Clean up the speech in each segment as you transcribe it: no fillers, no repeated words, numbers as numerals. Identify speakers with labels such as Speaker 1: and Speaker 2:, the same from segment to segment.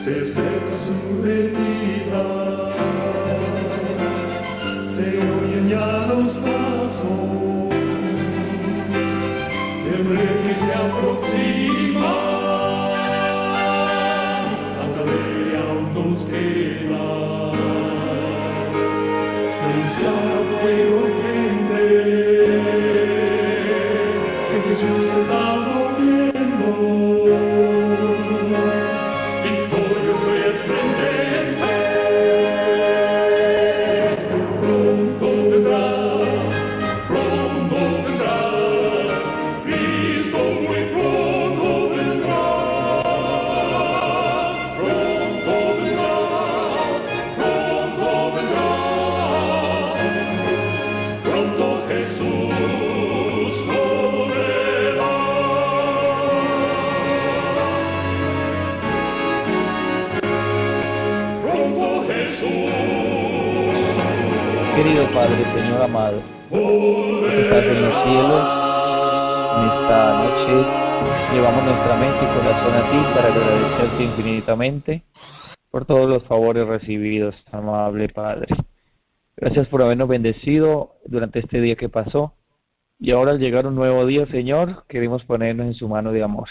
Speaker 1: se acerca su venida, se oyen ya los pasos del rey que se aproxima. Tanta ley aún nos queda, denunciar a pueblo y gente que Jesús está volviendo.
Speaker 2: Querido Padre, Señor amado, que estás en los cielos, en esta noche llevamos nuestra mente y corazón a ti para agradecerte infinitamente por todos los favores recibidos, amable Padre. Gracias por habernos bendecido durante este día que pasó, y ahora al llegar un nuevo día, Señor, queremos ponernos en su mano de amor.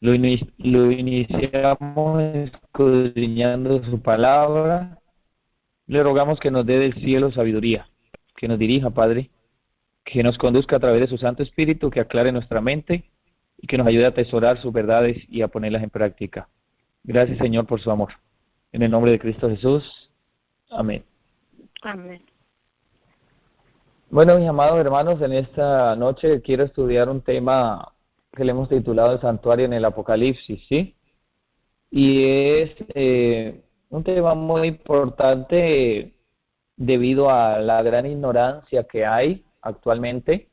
Speaker 2: Lo iniciamos escudriñando su palabra. Le rogamos que nos dé del cielo sabiduría, que nos dirija, Padre, que nos conduzca a través de su Santo Espíritu, que aclare nuestra mente y que nos ayude a atesorar sus verdades y a ponerlas en práctica. Gracias, Señor, por su amor. En el nombre de Cristo Jesús. Amén.
Speaker 3: Amén.
Speaker 2: Bueno, mis amados hermanos, en esta noche quiero estudiar un tema que le hemos titulado El Santuario en el Apocalipsis, ¿sí? Y es un tema muy importante debido a la gran ignorancia que hay actualmente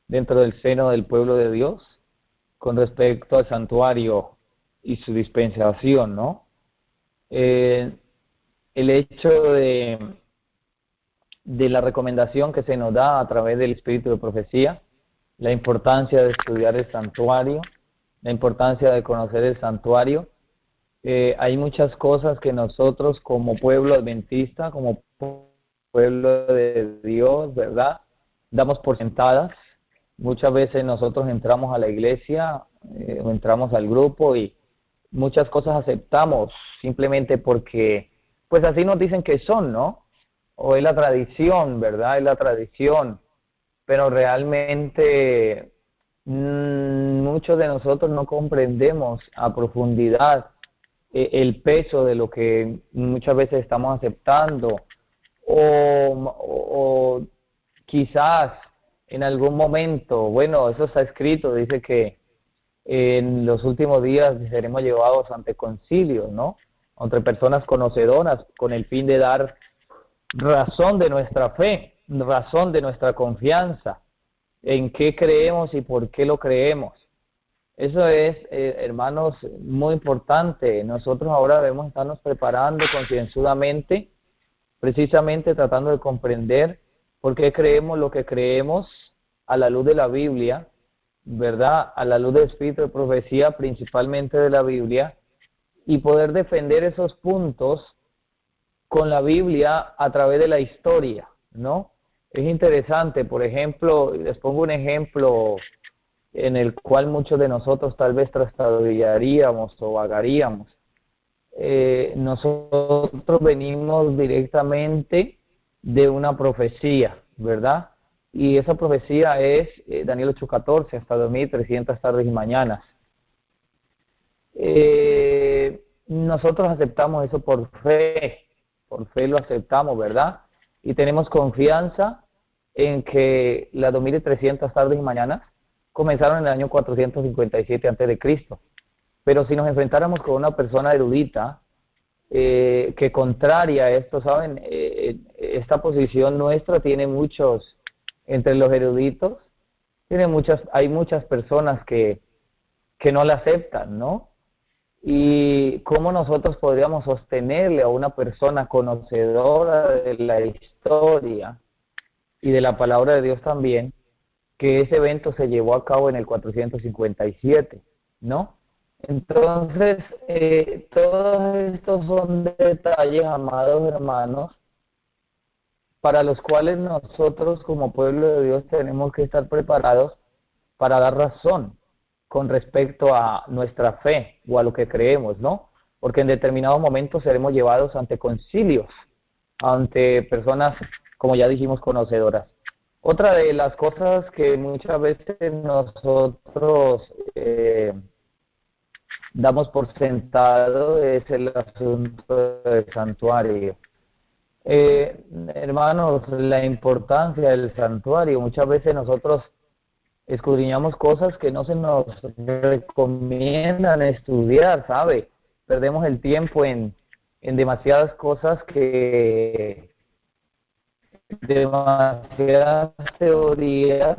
Speaker 2: dentro del seno del pueblo de Dios con respecto al santuario y su dispensación, ¿no? El hecho de la recomendación que se nos da a través del espíritu de profecía, la importancia de estudiar el santuario, la importancia de conocer el santuario. Hay muchas cosas que nosotros como pueblo adventista, como pueblo de Dios, ¿verdad?, damos por sentadas. Muchas veces nosotros entramos a la iglesia o entramos al grupo y muchas cosas aceptamos simplemente porque, pues así nos dicen que son, ¿no? O es la tradición, ¿verdad? Es la tradición. Pero realmente muchos de nosotros no comprendemos a profundidad el peso de lo que muchas veces estamos aceptando, o quizás en algún momento, bueno, eso está escrito, dice que en los últimos días seremos llevados ante concilios, ¿no?, entre personas conocedoras, con el fin de dar razón de nuestra fe, razón de nuestra confianza, en qué creemos y por qué lo creemos. Eso es, hermanos, muy importante. Nosotros ahora debemos estarnos preparando concienzudamente, precisamente tratando de comprender por qué creemos lo que creemos a la luz de la Biblia, ¿verdad?, a la luz del espíritu de profecía, principalmente de la Biblia, y poder defender esos puntos con la Biblia a través de la historia, ¿no? Es interesante, por ejemplo, les pongo un ejemplo en el cual muchos de nosotros tal vez trastabillaríamos o vagaríamos. Nosotros venimos directamente de una profecía, ¿verdad? Y esa profecía es Daniel 8:14, hasta 2300 tardes y mañanas. Nosotros aceptamos eso por fe lo aceptamos, ¿verdad? Y tenemos confianza en que las 2300 tardes y mañanas comenzaron en el año 457 a.C. Pero si nos enfrentáramos con una persona erudita que contraria a esto, ¿saben? Esta posición nuestra tiene muchos, entre los eruditos, hay muchas personas que no la aceptan, ¿no? Y cómo nosotros podríamos sostenerle a una persona conocedora de la historia y de la palabra de Dios también, que ese evento se llevó a cabo en el 457, ¿no? Entonces, todos estos son detalles, amados hermanos, para los cuales nosotros como pueblo de Dios tenemos que estar preparados para dar razón con respecto a nuestra fe o a lo que creemos, ¿no? Porque en determinados momentos seremos llevados ante concilios, ante personas, como ya dijimos, conocedoras. Otra de las cosas que muchas veces nosotros damos por sentado es el asunto del santuario. Hermanos, la importancia del santuario. Muchas veces nosotros escudriñamos cosas que no se nos recomiendan estudiar, ¿sabe? Perdemos el tiempo en demasiadas cosas demasiadas teorías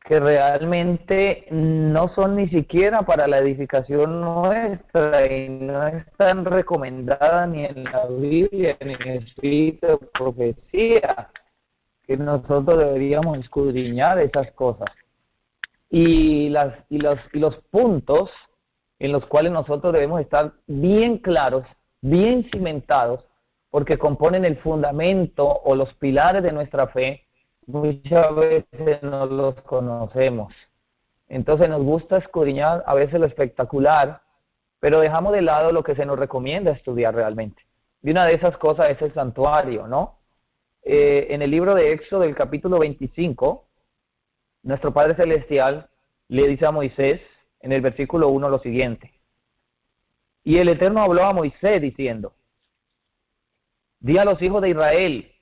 Speaker 2: que realmente no son ni siquiera para la edificación nuestra y no están recomendadas ni en la Biblia ni en el Espíritu de profecía, que nosotros deberíamos escudriñar esas cosas. Y los puntos en los cuales nosotros debemos estar bien claros, bien cimentados, porque componen el fundamento o los pilares de nuestra fe, muchas veces no los conocemos. Entonces nos gusta escudriñar a veces lo espectacular, pero dejamos de lado lo que se nos recomienda estudiar realmente. Y una de esas cosas es el santuario, ¿no? En el libro de Éxodo, del capítulo 25, nuestro Padre Celestial le dice a Moisés, en el versículo 1, lo siguiente: y el Eterno habló a Moisés diciendo: di a los hijos de Israel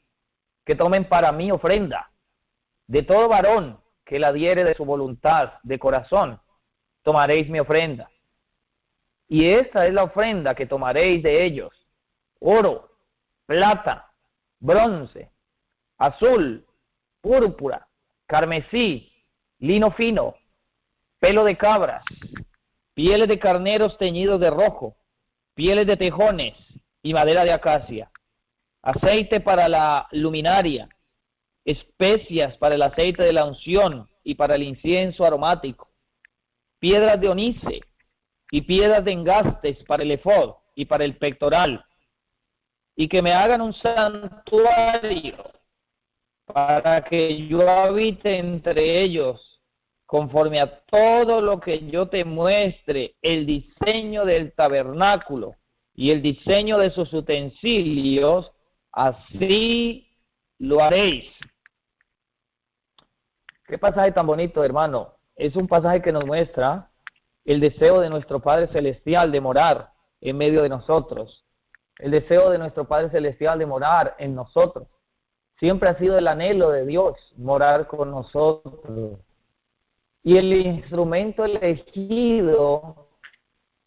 Speaker 2: que tomen para mí ofrenda. De todo varón que la diere de su voluntad, de corazón, tomaréis mi ofrenda. Y esta es la ofrenda que tomaréis de ellos: oro, plata, bronce, azul, púrpura, carmesí, lino fino, pelo de cabras, pieles de carneros teñidos de rojo, pieles de tejones y madera de acacia, aceite para la luminaria, especias para el aceite de la unción y para el incienso aromático, piedras de onice y piedras de engastes para el efod y para el pectoral, y que me hagan un santuario para que yo habite entre ellos, conforme a todo lo que yo te muestre, el diseño del tabernáculo y el diseño de sus utensilios, así lo haréis. Qué pasaje tan bonito, hermano. Es un pasaje que nos muestra el deseo de nuestro Padre Celestial de morar en medio de nosotros. El deseo de nuestro Padre Celestial de morar en nosotros. Siempre ha sido el anhelo de Dios morar con nosotros. Y el instrumento elegido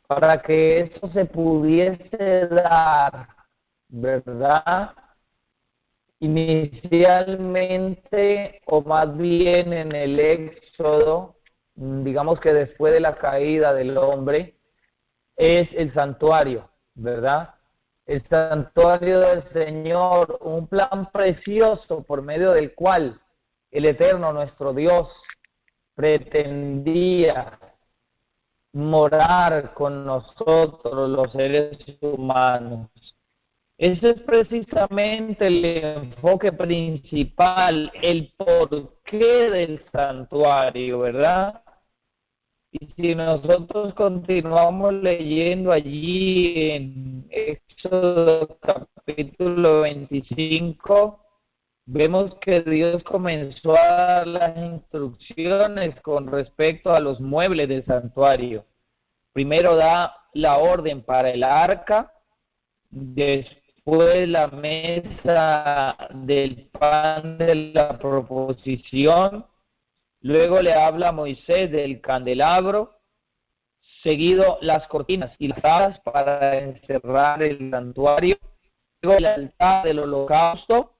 Speaker 2: para que eso se pudiese dar, ¿verdad? Inicialmente, o más bien en el Éxodo, digamos que después de la caída del hombre, es el santuario, ¿verdad? El santuario del Señor, un plan precioso por medio del cual el Eterno, nuestro Dios, pretendía morar con nosotros, los seres humanos. Ese es precisamente el enfoque principal, el porqué del santuario, ¿verdad? Y si nosotros continuamos leyendo allí en Éxodo capítulo 25, vemos que Dios comenzó a dar las instrucciones con respecto a los muebles del santuario. Primero da la orden para el arca, después la mesa del pan de la proposición, luego le habla a Moisés del candelabro, seguido las cortinas y las tablas para encerrar el santuario, luego el altar del holocausto,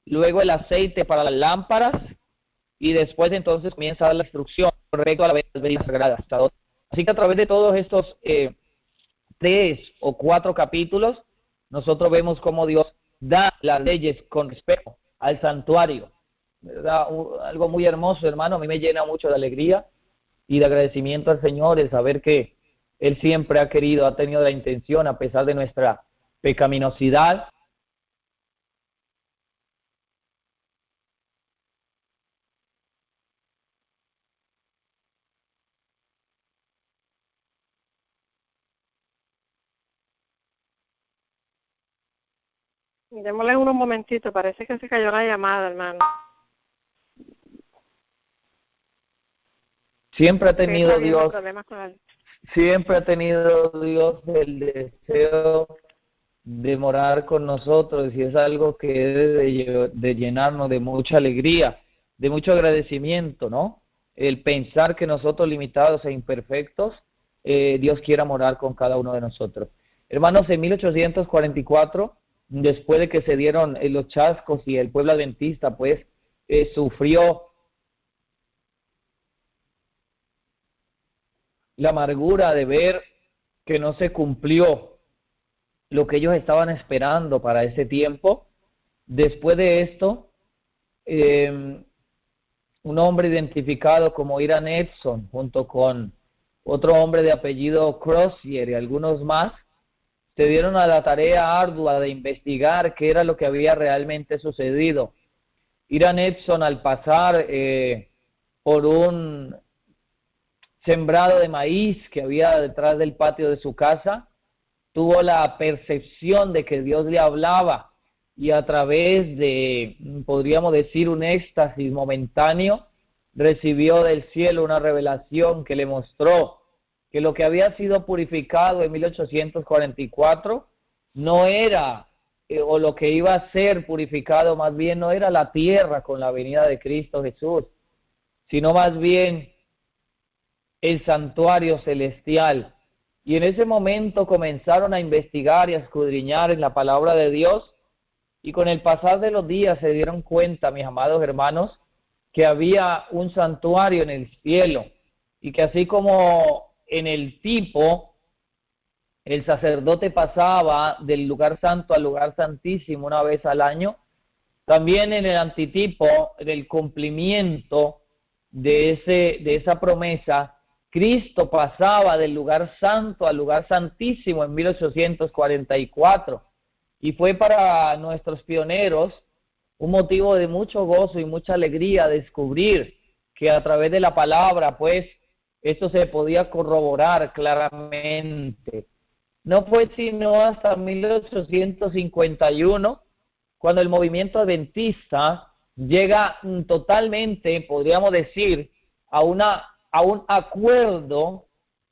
Speaker 2: luego el aceite para las lámparas, y después entonces comienza a dar la instrucción respecto a las bebidas sagradas. Así que a través de todos estos 3 o 4 capítulos, nosotros vemos cómo Dios da las leyes con respecto al santuario, ¿verdad? Algo muy hermoso, hermano, a mí me llena mucho de alegría, y de agradecimiento al Señor, el saber que Él siempre ha querido, ha tenido la intención, a pesar de nuestra pecaminosidad.
Speaker 3: Démosle unos momentitos, parece que se cayó la llamada, hermano.
Speaker 2: Siempre ha tenido Dios,
Speaker 3: problemas con el...
Speaker 2: siempre ha tenido Dios el deseo de morar con nosotros, y es algo que debe de llenarnos de mucha alegría, de mucho agradecimiento, ¿no? El pensar que nosotros, limitados e imperfectos, Dios quiera morar con cada uno de nosotros. Hermanos, en 1844, después de que se dieron los chascos y el pueblo adventista, pues, sufrió la amargura de ver que no se cumplió lo que ellos estaban esperando para ese tiempo. Después de esto, un hombre identificado como Hiram Edson, junto con otro hombre de apellido Crozier y algunos más, se dieron a la tarea ardua de investigar qué era lo que había realmente sucedido. Hiram Edson, al pasar por un sembrado de maíz que había detrás del patio de su casa, tuvo la percepción de que Dios le hablaba, y a través de, podríamos decir, un éxtasis momentáneo, recibió del cielo una revelación que le mostró que lo que había sido purificado en 1844 no era, o lo que iba a ser purificado más bien no era la tierra con la venida de Cristo Jesús, sino más bien el santuario celestial. Y en ese momento comenzaron a investigar y a escudriñar en la palabra de Dios, y con el pasar de los días se dieron cuenta, mis amados hermanos, que había un santuario en el cielo, y que así como en el tipo el sacerdote pasaba del lugar santo al lugar santísimo una vez al año, también en el antitipo, en el cumplimiento de esa promesa, Cristo pasaba del lugar santo al lugar santísimo en 1844, y fue para nuestros pioneros un motivo de mucho gozo y mucha alegría descubrir que a través de la palabra, pues, esto se podía corroborar claramente. No fue sino hasta 1851 cuando el movimiento adventista llega totalmente, podríamos decir, a un acuerdo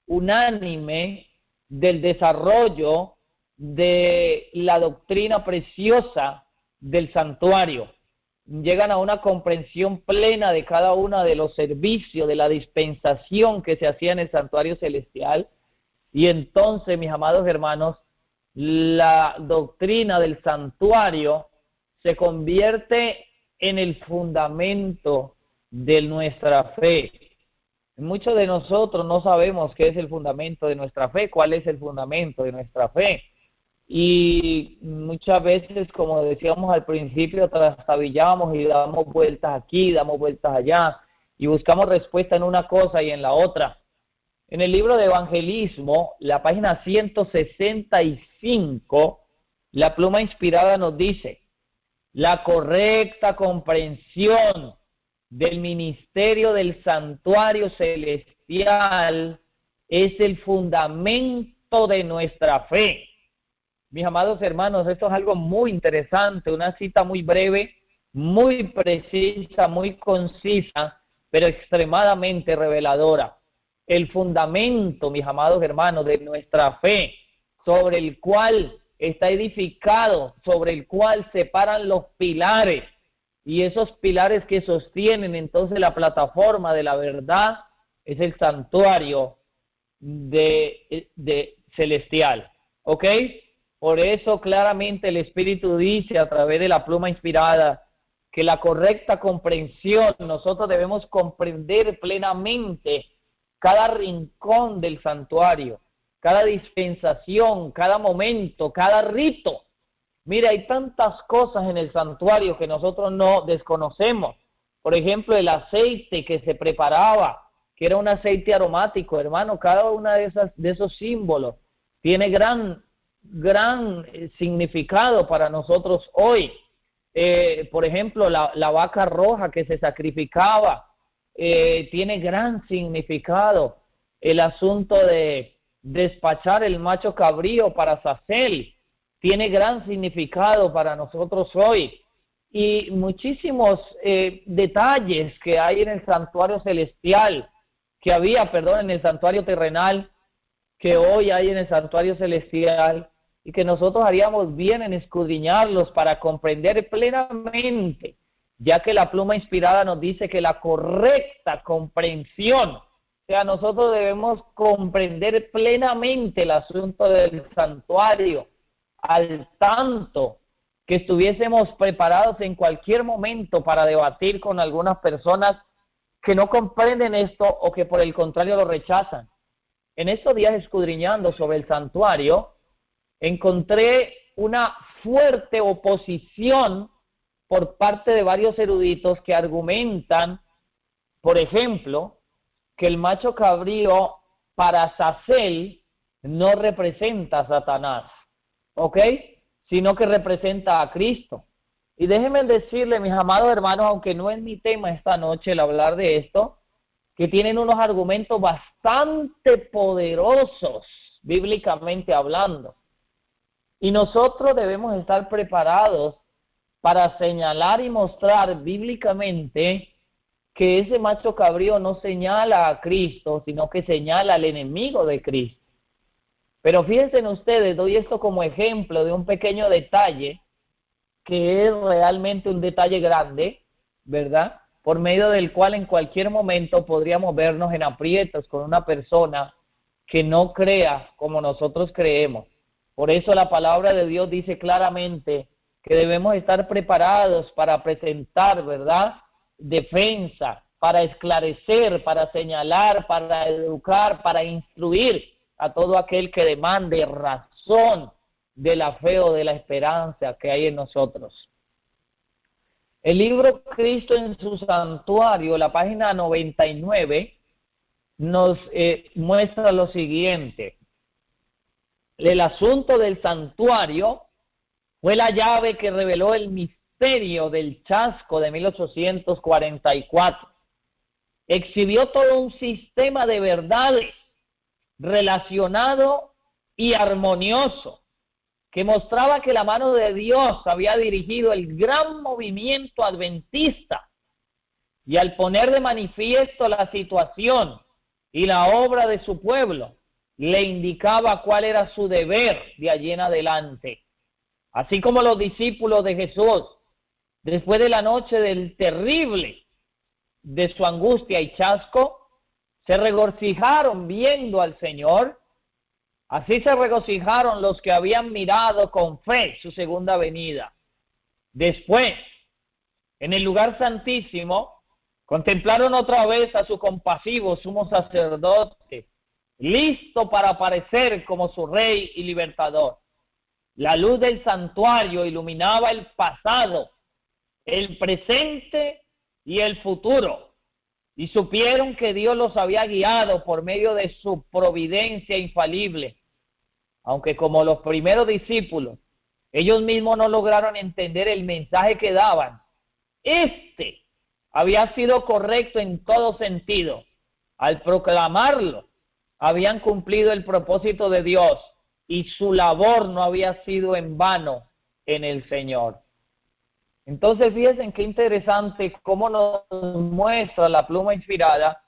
Speaker 2: unánime del desarrollo de la doctrina preciosa del santuario. Llegan a una comprensión plena de cada uno de los servicios, de la dispensación que se hacía en el santuario celestial, y entonces, mis amados hermanos, la doctrina del santuario se convierte en el fundamento de nuestra fe. Muchos de nosotros no sabemos qué es el fundamento de nuestra fe, cuál es el fundamento de nuestra fe. Y muchas veces, como decíamos al principio, trastabillamos y damos vueltas aquí, damos vueltas allá, y buscamos respuesta en una cosa y en la otra. En el libro de Evangelismo, la página 165, la pluma inspirada nos dice: la correcta comprensión del ministerio del santuario celestial es el fundamento de nuestra fe. Mis amados hermanos, esto es algo muy interesante, una cita muy breve, muy precisa, muy concisa, pero extremadamente reveladora. El fundamento, mis amados hermanos, de nuestra fe, sobre el cual está edificado, sobre el cual se paran los pilares, y esos pilares que sostienen entonces la plataforma de la verdad, es el santuario de celestial. ¿Ok? Por eso claramente el Espíritu dice a través de la pluma inspirada que la correcta comprensión, nosotros debemos comprender plenamente cada rincón del santuario, cada dispensación, cada momento, cada rito. Mira, hay tantas cosas en el santuario que nosotros no desconocemos. Por ejemplo, el aceite que se preparaba, que era un aceite aromático, hermano. Cada una de esos símbolos tiene gran significado para nosotros hoy. Por ejemplo, la vaca roja que se sacrificaba tiene gran significado. El asunto de despachar el macho cabrío para Sacel tiene gran significado para nosotros hoy. Y muchísimos detalles que hay en el santuario celestial, en el santuario terrenal, que hoy hay en el santuario celestial, y que nosotros haríamos bien en escudriñarlos para comprender plenamente, ya que la pluma inspirada nos dice que la correcta comprensión, o sea, nosotros debemos comprender plenamente el asunto del santuario, al tanto que estuviésemos preparados en cualquier momento para debatir con algunas personas que no comprenden esto o que por el contrario lo rechazan. En estos días, escudriñando sobre el santuario, encontré una fuerte oposición por parte de varios eruditos que argumentan, por ejemplo, que el macho cabrío para Sacel no representa a Satanás, ¿ok? Sino que representa a Cristo. Y déjenme decirle, mis amados hermanos, aunque no es mi tema esta noche el hablar de esto, que tienen unos argumentos bastante poderosos, bíblicamente hablando. Y nosotros debemos estar preparados para señalar y mostrar bíblicamente que ese macho cabrío no señala a Cristo, sino que señala al enemigo de Cristo. Pero fíjense ustedes, doy esto como ejemplo de un pequeño detalle, que es realmente un detalle grande, ¿verdad? Por medio del cual en cualquier momento podríamos vernos en aprietos con una persona que no crea como nosotros creemos. Por eso la palabra de Dios dice claramente que debemos estar preparados para presentar, ¿verdad?, defensa, para esclarecer, para señalar, para educar, para instruir a todo aquel que demande razón de la fe o de la esperanza que hay en nosotros. El libro Cristo en su santuario, la página 99, nos muestra lo siguiente. El asunto del santuario fue la llave que reveló el misterio del chasco de 1844. Exhibió todo un sistema de verdades relacionado y armonioso que mostraba que la mano de Dios había dirigido el gran movimiento adventista, y al poner de manifiesto la situación y la obra de su pueblo, le indicaba cuál era su deber de allí en adelante. Así como los discípulos de Jesús, después de la noche del terrible de su angustia y chasco, se regocijaron viendo al Señor. Así se regocijaron los que habían mirado con fe su segunda venida. Después, en el lugar santísimo, contemplaron otra vez a su compasivo sumo sacerdote, listo para aparecer como su rey y libertador. La luz del santuario iluminaba el pasado, el presente y el futuro, y supieron que Dios los había guiado por medio de su providencia infalible. Aunque como los primeros discípulos, ellos mismos no lograron entender el mensaje que daban, este había sido correcto en todo sentido. Al proclamarlo, habían cumplido el propósito de Dios y su labor no había sido en vano en el Señor. Entonces, fíjense qué interesante cómo nos muestra la pluma inspirada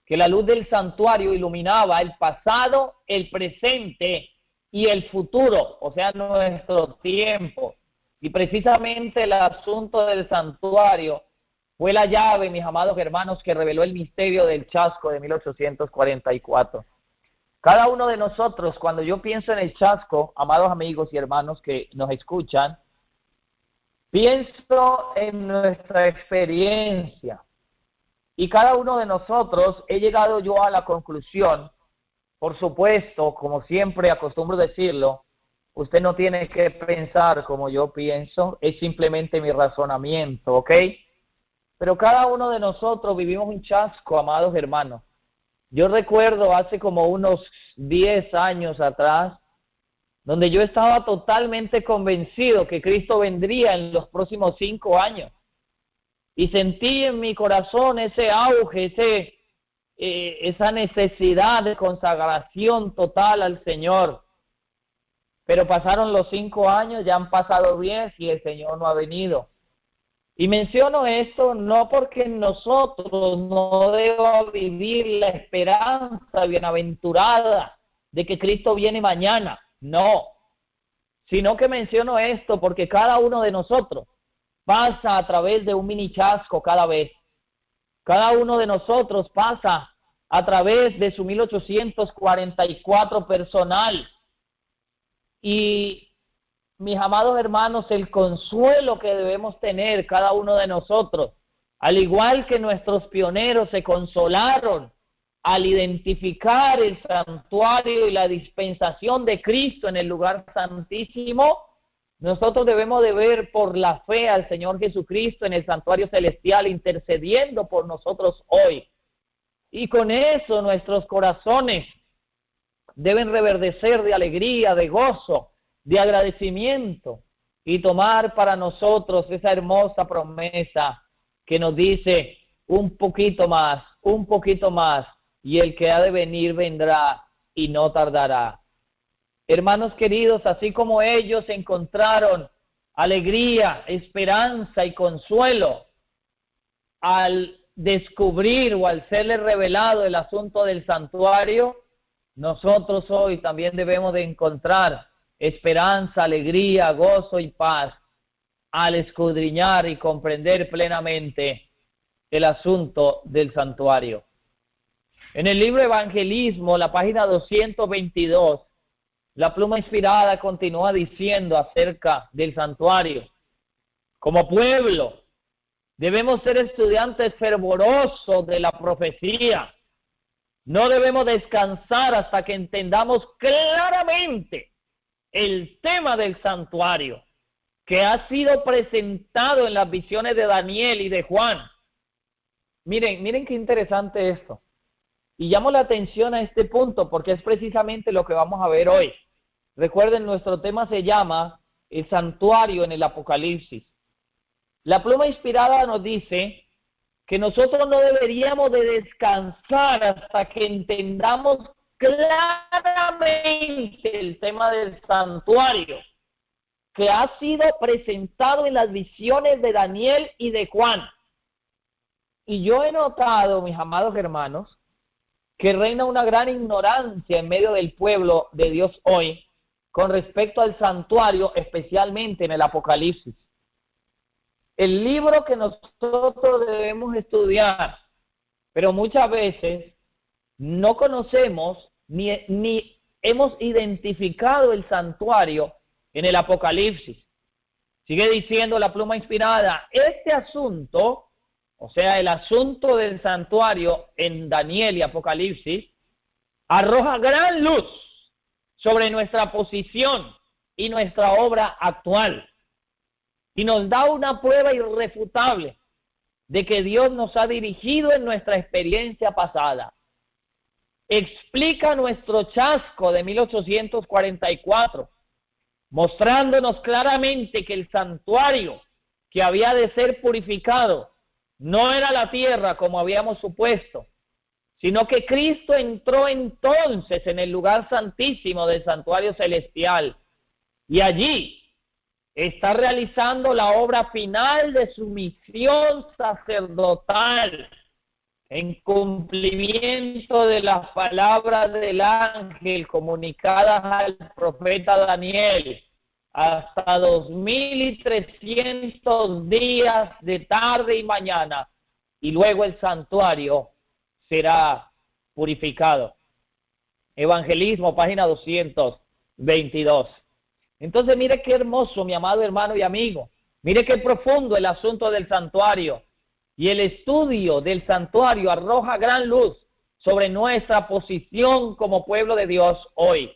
Speaker 2: que la luz del santuario iluminaba el pasado, el presente y el futuro, o sea, nuestro tiempo. Y precisamente el asunto del santuario fue la llave, mis amados hermanos, que reveló el misterio del chasco de 1844. Cada uno de nosotros, cuando yo pienso en el chasco, amados amigos y hermanos que nos escuchan, pienso en nuestra experiencia. Y cada uno de nosotros he llegado yo a la conclusión, por supuesto, como siempre acostumbro decirlo, usted no tiene que pensar como yo pienso, es simplemente mi razonamiento, ¿ok? Pero cada uno de nosotros vivimos un chasco, amados hermanos. Yo recuerdo hace como unos 10 años atrás, donde yo estaba totalmente convencido que Cristo vendría en los próximos 5 años. Y sentí en mi corazón ese auge, esa necesidad de consagración total al Señor. Pero pasaron los 5 años, ya han pasado 10 y el Señor no ha venido. Y menciono esto no porque nosotros no debamos vivir la esperanza bienaventurada de que Cristo viene mañana, no. Sino que menciono esto porque cada uno de nosotros pasa a través de un mini chasco cada vez. Cada uno de nosotros pasa a través de su 1844 personal. Y mis amados hermanos, el consuelo que debemos tener cada uno de nosotros, al igual que nuestros pioneros se consolaron al identificar el santuario y la dispensación de Cristo en el lugar santísimo, nosotros debemos de ver por la fe al Señor Jesucristo en el santuario celestial intercediendo por nosotros hoy. Y con eso nuestros corazones deben reverdecer de alegría, de gozo, de agradecimiento y tomar para nosotros esa hermosa promesa que nos dice un poquito más, y el que ha de venir vendrá y no tardará. Hermanos queridos, así como ellos encontraron alegría, esperanza y consuelo al descubrir o al serles revelado el asunto del santuario, nosotros hoy también debemos de encontrar esperanza, alegría, gozo y paz al escudriñar y comprender plenamente el asunto del santuario. En el libro Evangelismo, la página 222, la pluma inspirada continúa diciendo acerca del santuario. Como pueblo, debemos ser estudiantes fervorosos de la profecía. No debemos descansar hasta que entendamos claramente el tema del santuario que ha sido presentado en las visiones de Daniel y de Juan. Miren qué interesante esto. Y llamo la atención a este punto porque es precisamente lo que vamos a ver hoy. Recuerden, nuestro tema se llama el santuario en el Apocalipsis. La pluma inspirada nos dice que nosotros no deberíamos de descansar hasta que entendamos claramente el tema del santuario que ha sido presentado en las visiones de Daniel y de Juan. Y yo he notado, mis amados hermanos, que reina una gran ignorancia en medio del pueblo de Dios hoy con respecto al santuario, especialmente en el Apocalipsis. El libro que nosotros debemos estudiar, pero muchas veces no conocemos ni hemos identificado el santuario en el Apocalipsis. Sigue diciendo la pluma inspirada, este asunto, o sea, el asunto del santuario en Daniel y Apocalipsis, arroja gran luz sobre nuestra posición y nuestra obra actual. Y nos da una prueba irrefutable de que Dios nos ha dirigido en nuestra experiencia pasada. Explica nuestro chasco de 1844, mostrándonos claramente que el santuario que había de ser purificado no era la tierra como habíamos supuesto, sino que Cristo entró entonces en el lugar santísimo del santuario celestial y allí está realizando la obra final de su misión sacerdotal en cumplimiento de las palabras del ángel comunicadas al profeta Daniel hasta 2300 días de tarde y mañana, y luego el santuario será purificado. Evangelismo, página 222. Entonces, mire qué hermoso, mi amado hermano y amigo. Mire qué profundo el asunto del santuario. Y el estudio del santuario arroja gran luz sobre nuestra posición como pueblo de Dios hoy.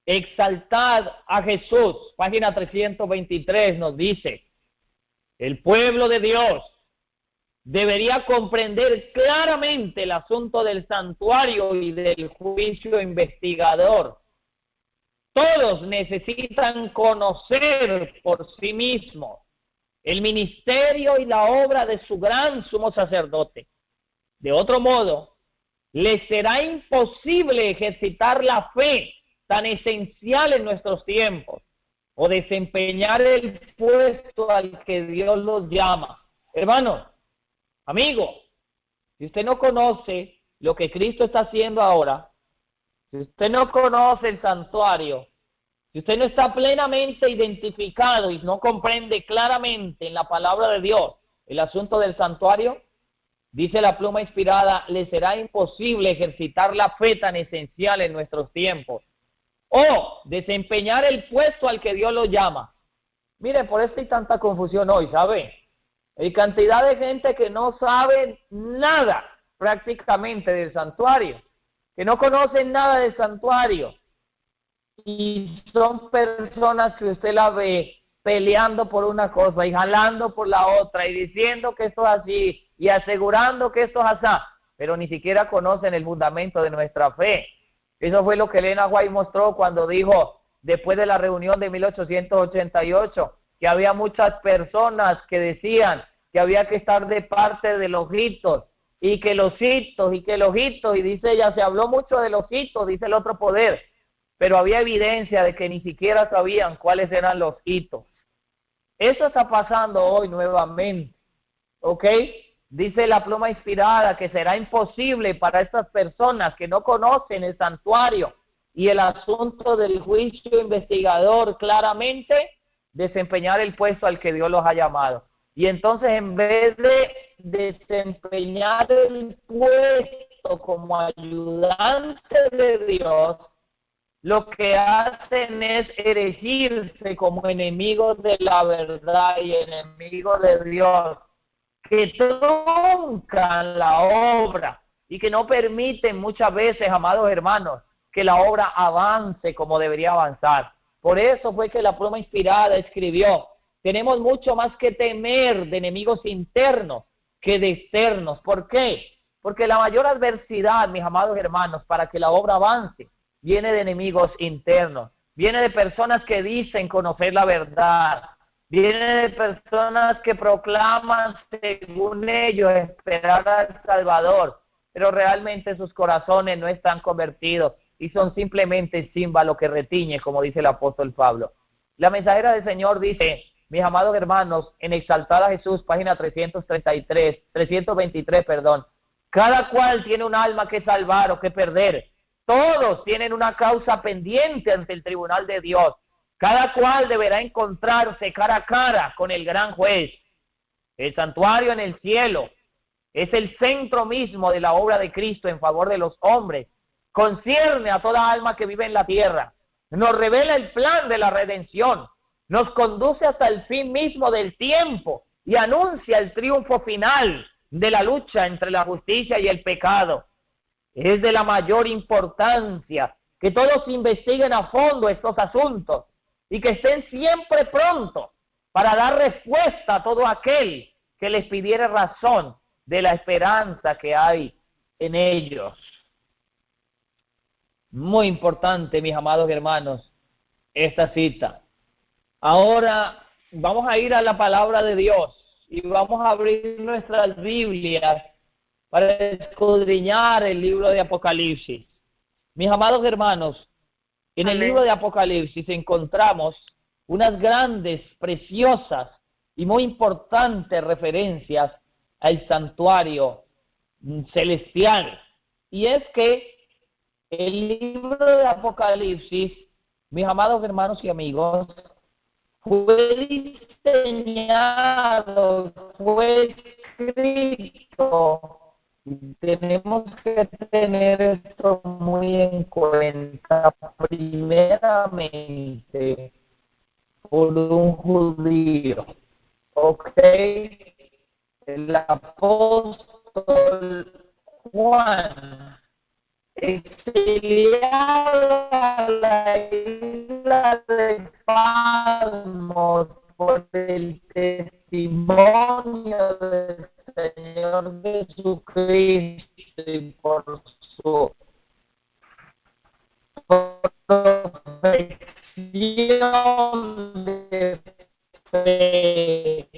Speaker 2: Exaltad a Jesús, página 323 nos dice, el pueblo de Dios debería comprender claramente el asunto del santuario y del juicio investigador. Todos necesitan conocer por sí mismos el ministerio y la obra de su gran sumo sacerdote. De otro modo, les será imposible ejercitar la fe tan esencial en nuestros tiempos o desempeñar el puesto al que Dios los llama. Hermanos, amigos, si usted no conoce lo que Cristo está haciendo ahora, si usted no conoce el santuario, si usted no está plenamente identificado y no comprende claramente en la palabra de Dios el asunto del santuario, dice la pluma inspirada, le será imposible ejercitar la fe tan esencial en nuestros tiempos o desempeñar el puesto al que Dios lo llama. Mire, por eso hay tanta confusión hoy, ¿sabe? Hay cantidad de gente que no sabe nada prácticamente del santuario, que no conocen nada del santuario. Y son personas que usted la ve peleando por una cosa y jalando por la otra y diciendo que esto es así y asegurando que esto es así, pero ni siquiera conocen el fundamento de nuestra fe. Eso fue lo que Elena White mostró cuando dijo, después de la reunión de 1888, que había muchas personas que decían que había que estar de parte de los hitos, y que los hitos, y dice ella, se habló mucho de los hitos, dice el otro poder, pero había evidencia de que ni siquiera sabían cuáles eran los hitos. Eso está pasando hoy nuevamente, ¿ok? Dice la pluma inspirada que será imposible para estas personas que no conocen el santuario y el asunto del juicio investigador claramente, desempeñar el puesto al que Dios los ha llamado. Y entonces, en vez de desempeñar el puesto como ayudante de Dios, lo que hacen es erigirse como enemigos de la verdad y enemigos de Dios, que truncan la obra y que no permiten muchas veces, amados hermanos, que la obra avance como debería avanzar. Por eso fue que la pluma inspirada escribió, tenemos mucho más que temer de enemigos internos que de externos. ¿Por qué? Porque la mayor adversidad, mis amados hermanos, para que la obra avance, viene de enemigos internos, viene de personas que dicen conocer la verdad, viene de personas que proclaman, según ellos, esperar al Salvador, pero realmente sus corazones no están convertidos y son simplemente címbalo que retiñe, como dice el apóstol Pablo. La mensajera del Señor dice, mis amados hermanos, en Exaltar a Jesús, página 323, cada cual tiene un alma que salvar o que perder. Todos tienen una causa pendiente ante el tribunal de Dios. Cada cual deberá encontrarse cara a cara con el gran juez. El santuario en el cielo es el centro mismo de la obra de Cristo en favor de los hombres. Concierne a toda alma que vive en la tierra. Nos revela el plan de la redención. Nos conduce hasta el fin mismo del tiempo y anuncia el triunfo final de la lucha entre la justicia y el pecado. Es de la mayor importancia que todos investiguen a fondo estos asuntos y que estén siempre prontos para dar respuesta a todo aquel que les pidiere razón de la esperanza que hay en ellos. Muy importante, mis amados hermanos, esta cita. Ahora vamos a ir a la palabra de Dios y vamos a abrir nuestras Biblias para escudriñar el libro de Apocalipsis. Mis amados hermanos, en el libro de Apocalipsis encontramos unas grandes, preciosas y muy importantes referencias al santuario celestial. Y es que el libro de Apocalipsis, mis amados hermanos y amigos, fue diseñado, fue escrito. Tenemos que tener esto muy en cuenta. Primeramente, por un judío. ¿Ok? El apóstol Juan, exiliado a la isla de Patmos por el testimonio del Señor Jesucristo y por su profesión de fe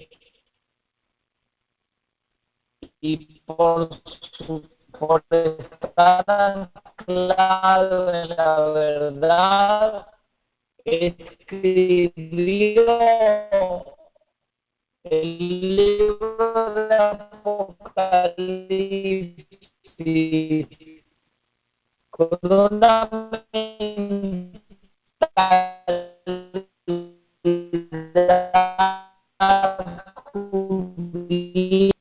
Speaker 2: y por estar anclado en la verdad, escribió el libro de Apocalipsis con una mentalidad judía.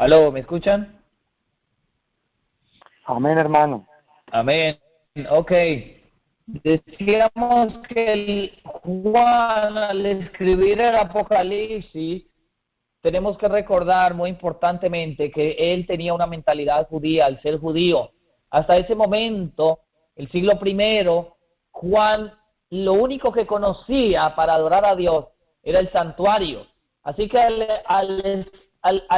Speaker 2: Aló, ¿me escuchan?
Speaker 4: Amén, hermano.
Speaker 2: Amén. Ok. Decíamos que Juan, al escribir el Apocalipsis, tenemos que recordar muy importantemente que él tenía una mentalidad judía al ser judío. Hasta ese momento, el siglo primero, Juan lo único que conocía para adorar a Dios era el santuario. Así que al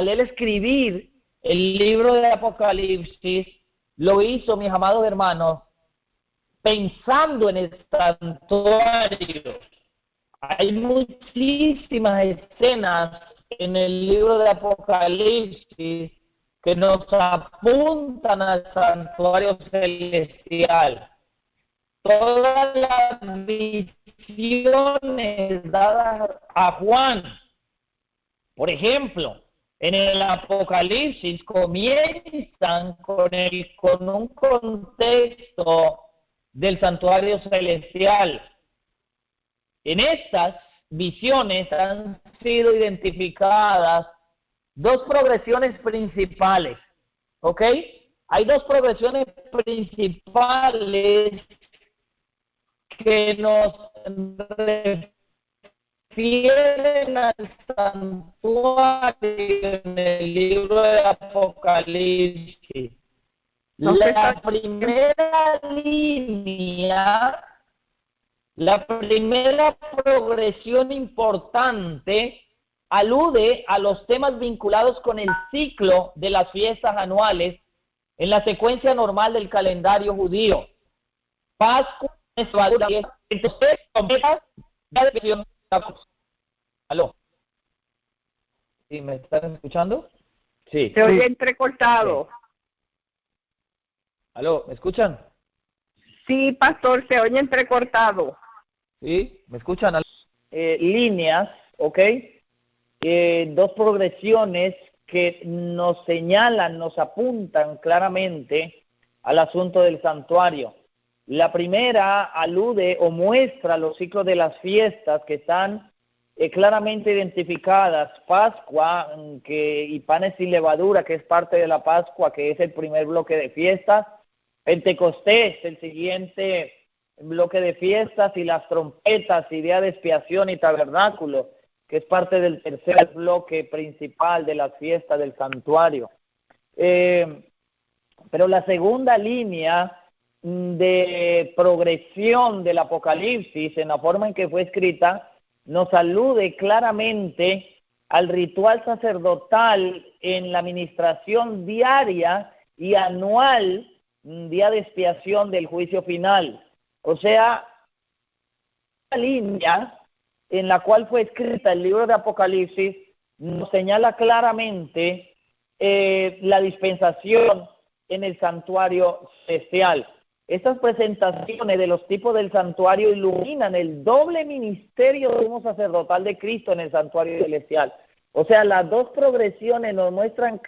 Speaker 2: él escribir el libro de Apocalipsis, lo hizo, mis amados hermanos, pensando en el santuario. Hay muchísimas escenas en el libro de Apocalipsis que nos apuntan al santuario celestial. Todas las visiones dadas a Juan, por ejemplo, en el Apocalipsis comienzan con un contexto del santuario celestial. En estas visiones han sido identificadas dos progresiones principales, ¿ok? Hay dos progresiones principales que nos refieren al santuario en el libro de Apocalipsis. La primera progresión importante alude a los temas vinculados con el ciclo de las fiestas anuales en la secuencia normal del calendario judío. Pascua, levadura, entonces, ¿aló? ¿Sí me están escuchando? Sí.
Speaker 5: Se oye entrecortado.
Speaker 2: Sí. ¿Aló? ¿Me escuchan?
Speaker 5: Sí, pastor, se oye entrecortado.
Speaker 2: ¿Sí? ¿Me escuchan? Líneas, ¿ok? Dos progresiones que nos señalan, nos apuntan claramente al asunto del santuario. La primera alude o muestra los ciclos de las fiestas que están claramente identificadas. Pascua y panes sin levadura, que es parte de la Pascua, que es el primer bloque de fiestas. Pentecostés, el siguiente bloque de fiestas, y las trompetas y día de expiación y tabernáculo, que es parte del tercer bloque principal de las fiestas del santuario. Pero la segunda línea de progresión del Apocalipsis, en la forma en que fue escrita, nos alude claramente al ritual sacerdotal en la administración diaria y anual, día de expiación del juicio final. O sea, la línea en la cual fue escrita el libro de Apocalipsis nos señala claramente la dispensación en el santuario celestial. Estas presentaciones de los tipos del santuario iluminan el doble ministerio sumo sacerdotal de Cristo en el santuario celestial. O sea, las dos progresiones nos muestran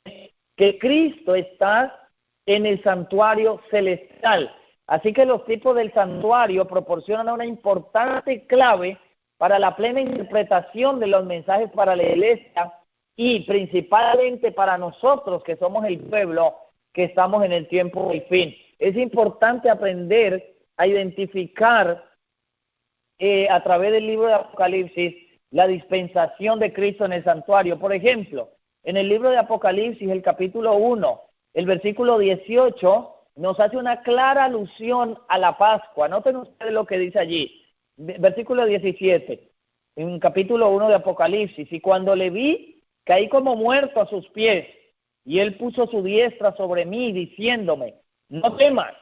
Speaker 2: que
Speaker 4: que Cristo está en el santuario celestial. Así que los tipos del santuario proporcionan una importante clave para la plena interpretación de los mensajes para la iglesia y principalmente para nosotros que somos el pueblo que estamos en el tiempo del fin. Es importante aprender a identificar a través del libro de Apocalipsis la dispensación de Cristo en el santuario. Por ejemplo, en el libro de Apocalipsis, el capítulo 1, el versículo 18, nos hace una clara alusión a la Pascua. Noten ustedes lo que dice allí. Versículo 17, en capítulo 1 de Apocalipsis. Y cuando le vi, caí como muerto a sus pies, y él puso su diestra sobre mí, diciéndome, no temas,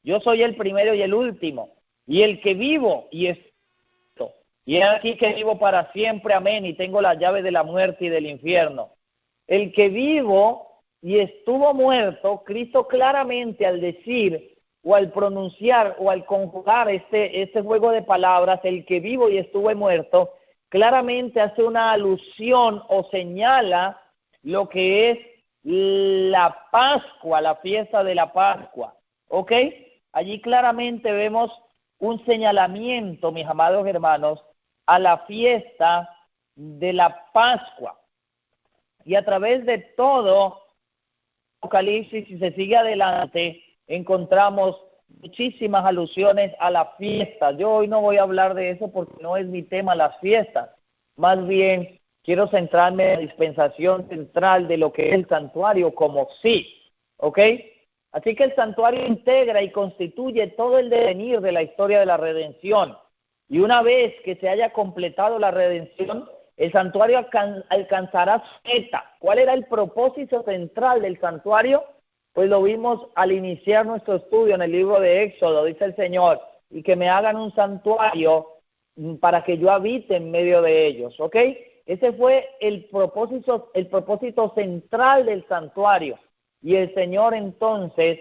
Speaker 4: yo soy el primero y el último, y el que vivo y esto. Y es aquí que vivo para siempre, amén, y tengo la llave de la muerte y del infierno. El que vivo y estuvo muerto, Cristo claramente al decir o al pronunciar o al conjugar este juego de palabras, el que vivo y estuvo muerto, claramente hace una alusión o señala lo que es la Pascua, la fiesta de la Pascua, ¿ok? Allí claramente vemos un señalamiento, mis amados hermanos, a la fiesta de la Pascua. Y a través de todo Apocalipsis, si se sigue adelante, encontramos muchísimas alusiones a la fiesta. Yo hoy no voy a hablar de eso porque no es mi tema las fiestas. Más bien, quiero centrarme en la dispensación central de lo que es el santuario como sí, ¿ok? Así que el santuario integra y constituye todo el devenir de la historia de la redención. Y una vez que se haya completado la redención, el santuario alcanzará su meta. ¿Cuál era el propósito central del santuario? Pues lo vimos al iniciar nuestro estudio en el libro de Éxodo, dice el Señor, y que me hagan un santuario para que yo habite en medio de ellos, ¿ok? Ese fue el propósito central del santuario. Y el Señor entonces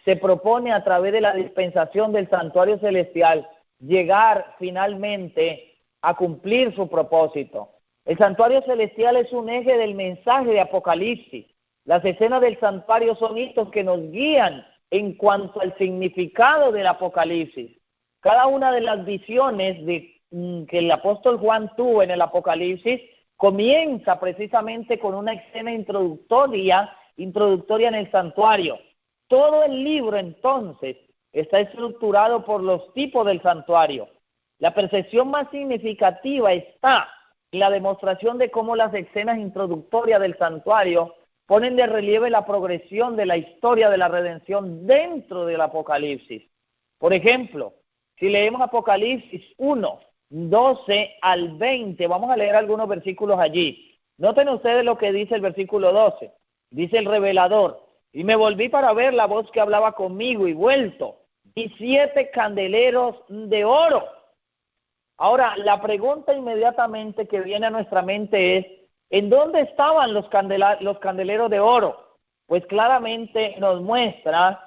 Speaker 4: se propone a través de la dispensación del santuario celestial llegar finalmente a cumplir su propósito. El santuario celestial es un eje del mensaje de Apocalipsis. Las escenas del santuario son hitos que nos guían en cuanto al significado del Apocalipsis. Cada una de las visiones que el apóstol Juan tuvo en el Apocalipsis comienza precisamente con una escena introductoria en el santuario. Todo el libro entonces está estructurado por los tipos del santuario. La percepción más significativa está en la demostración de cómo las escenas introductorias del santuario ponen de relieve la progresión de la historia de la redención dentro del Apocalipsis. Por ejemplo, si leemos Apocalipsis 1, 12 al 20, vamos a leer algunos versículos allí. Noten ustedes lo que dice el versículo 12. Dice el revelador, y me volví para ver la voz que hablaba conmigo y vuelto, y 7 candeleros de oro. Ahora, la pregunta inmediatamente que viene a nuestra mente es, ¿en dónde estaban los candeleros de oro? Pues claramente nos muestra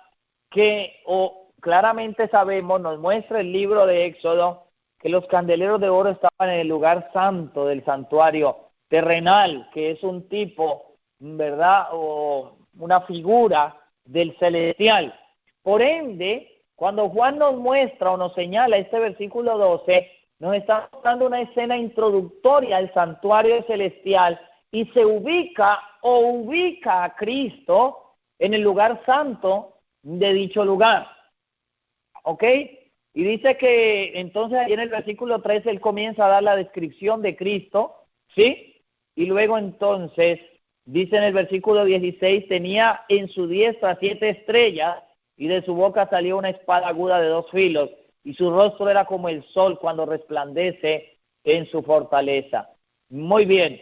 Speaker 4: claramente sabemos, nos muestra el libro de Éxodo, que los candeleros de oro estaban en el lugar santo del santuario terrenal, que es un tipo, ¿verdad?, o una figura del celestial. Por ende, cuando Juan nos muestra o nos señala este versículo 12, nos está mostrando una escena introductoria al santuario celestial y se ubica a Cristo en el lugar santo de dicho lugar. ¿Ok? Y dice que entonces ahí en el versículo 13 él comienza a dar la descripción de Cristo, ¿sí? Y luego entonces dice en el versículo 16, tenía en su diestra 7 estrellas y de su boca salió una espada aguda de 2 filos y su rostro era como el sol cuando resplandece en su fortaleza. Muy bien,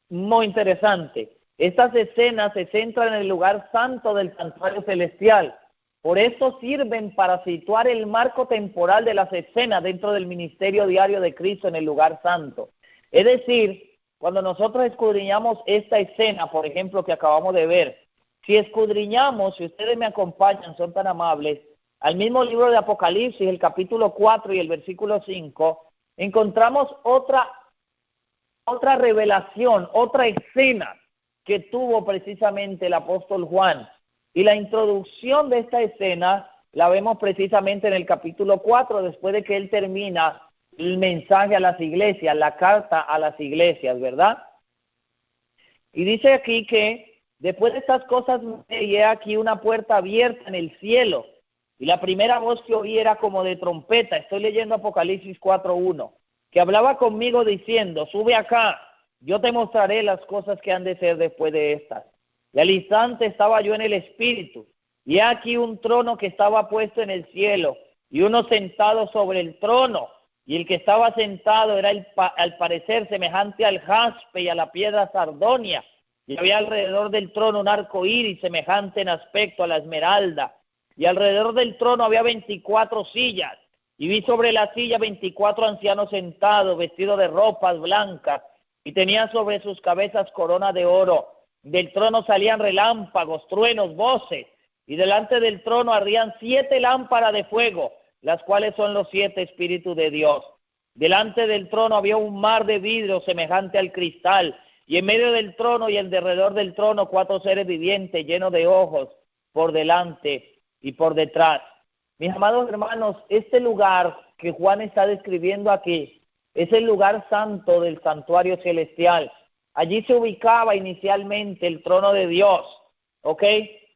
Speaker 4: muy interesante. Estas escenas se centran en el lugar santo del santuario celestial. Por eso sirven para situar el marco temporal de las escenas dentro del ministerio diario de Cristo en el lugar santo. Es decir, cuando nosotros escudriñamos esta escena, por ejemplo, que acabamos de ver, si escudriñamos, si ustedes me acompañan, son tan amables, al mismo libro de Apocalipsis, el capítulo 4 y el versículo 5, encontramos otra revelación, otra escena que tuvo precisamente el apóstol Juan. Y la introducción de esta escena la vemos precisamente en el capítulo 4, después de que él termina el mensaje a las iglesias, la carta a las iglesias, ¿verdad? Y dice aquí que después de estas cosas y he aquí una puerta abierta en el cielo, y la primera voz que oí era como de trompeta. Estoy leyendo Apocalipsis 4:1, que hablaba conmigo diciendo: sube acá, yo te mostraré las cosas que han de ser después de estas. Y al instante estaba yo en el Espíritu, y he aquí un trono que estaba puesto en el cielo, y uno sentado sobre el trono, y el que estaba sentado era al parecer semejante al jaspe y a la piedra sardonia, y había alrededor del trono un arco iris semejante en aspecto a la esmeralda, y alrededor del trono había 24 sillas, y vi sobre la silla 24 ancianos sentados, vestidos de ropas blancas, y tenían sobre sus cabezas corona de oro. Del trono salían relámpagos, truenos, voces, y delante del trono ardían 7 lámparas de fuego, las cuales son los 7 espíritus de Dios. Delante del trono había un mar de vidrio semejante al cristal, y en medio del trono y alrededor del trono 4 seres vivientes llenos de ojos por delante y por detrás. Mis amados hermanos, este lugar que Juan está describiendo aquí es el lugar santo del santuario celestial. Allí se ubicaba inicialmente el trono de Dios, ¿ok?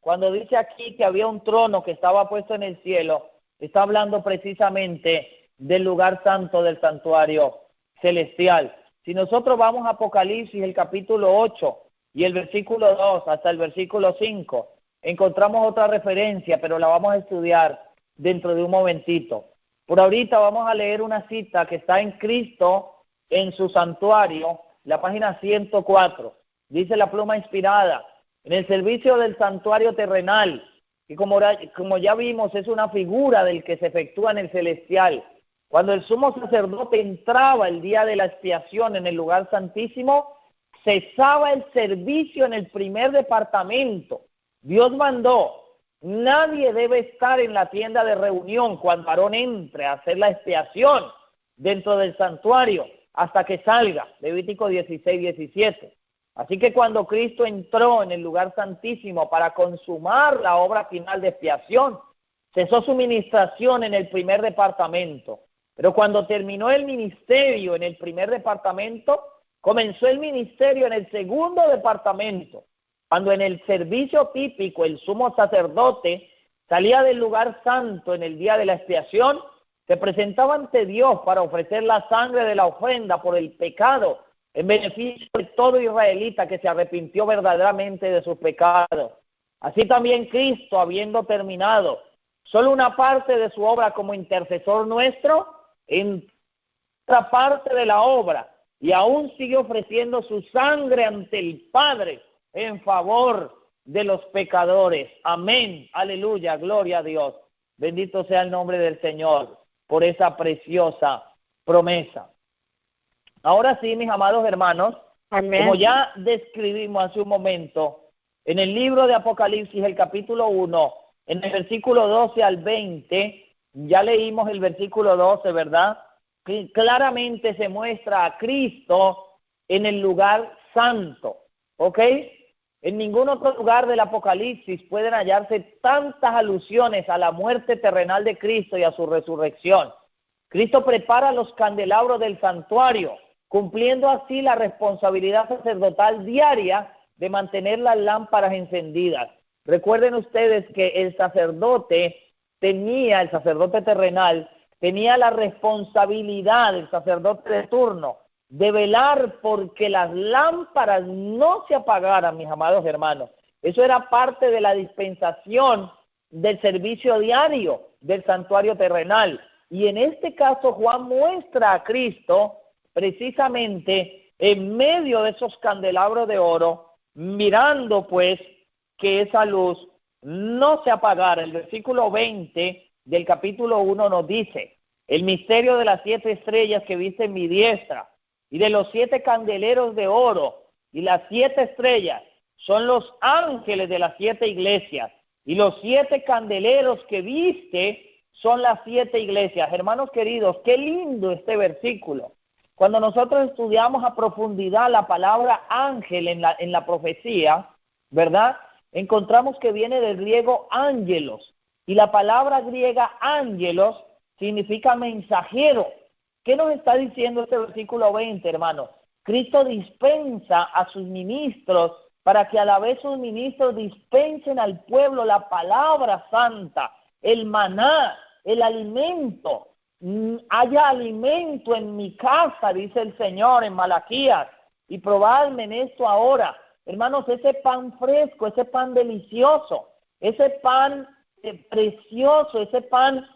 Speaker 4: Cuando dice aquí que había un trono que estaba puesto en el cielo, está hablando precisamente del lugar santo del santuario celestial. Si nosotros vamos a Apocalipsis, el capítulo 8 y el versículo 2 hasta el versículo 5, encontramos otra referencia, pero la vamos a estudiar dentro de un momentito. Por ahorita vamos a leer una cita que está en Cristo, en su santuario, la página 104. Dice la pluma inspirada: en el servicio del santuario terrenal, que como ya vimos es una figura del que se efectúa en el celestial. Cuando el sumo sacerdote entraba el día de la expiación en el lugar santísimo, cesaba el servicio en el primer departamento. Dios mandó: nadie debe estar en la tienda de reunión cuando Aarón entre a hacer la expiación dentro del santuario hasta que salga. Levítico 16:17. Así que cuando Cristo entró en el lugar santísimo para consumar la obra final de expiación, cesó su ministración en el primer departamento. Pero cuando terminó el ministerio en el primer departamento, comenzó el ministerio en el segundo departamento. Cuando en el servicio típico el sumo sacerdote salía del lugar santo en el día de la expiación, se presentaba ante Dios para ofrecer la sangre de la ofrenda por el pecado en beneficio de todo israelita que se arrepintió verdaderamente de sus pecados. Así también Cristo, habiendo terminado solo una parte de su obra como intercesor nuestro, en otra parte de la obra, y aún sigue ofreciendo su sangre ante el Padre en favor de los pecadores. Amén, aleluya, gloria a Dios. Bendito sea el nombre del Señor por esa preciosa promesa. Ahora sí, mis amados hermanos,
Speaker 3: Amén.
Speaker 4: como ya describimos hace un momento, en el libro de Apocalipsis, el capítulo 1, en el versículo 12 al 20, ya leímos el versículo 12, ¿verdad? Claramente se muestra a Cristo en el lugar santo, ¿ok? En ningún otro lugar del Apocalipsis pueden hallarse tantas alusiones a la muerte terrenal de Cristo y a su resurrección. Cristo prepara los candelabros del santuario, cumpliendo así la responsabilidad sacerdotal diaria de mantener las lámparas encendidas. Recuerden ustedes que el sacerdote terrenal, tenía la responsabilidad, el sacerdote de turno, de velar porque las lámparas no se apagaran, mis amados hermanos. Eso era parte de la dispensación del servicio diario del santuario terrenal. Y en este caso Juan muestra a Cristo precisamente en medio de esos candelabros de oro, mirando pues que esa luz no se apagara. El versículo 20 del capítulo 1 nos dice: el misterio de las 7 estrellas que viste en mi diestra y de los 7 candeleros de oro, y las 7 estrellas son los ángeles de las 7 iglesias, y los 7 candeleros que viste son las 7 iglesias. Hermanos queridos, qué lindo este versículo. Cuando nosotros estudiamos a profundidad la palabra ángel en la profecía, ¿verdad? Encontramos que viene del griego ángelos, y la palabra griega ángelos significa mensajero. ¿Qué nos está diciendo este versículo 20, hermanos? Cristo dispensa a sus ministros para que a la vez sus ministros dispensen al pueblo la palabra santa, el maná, el alimento. Haya alimento en mi casa, dice el Señor en Malaquías, y probadme en esto ahora. Hermanos, ese pan fresco, ese pan delicioso, ese pan precioso, ese pan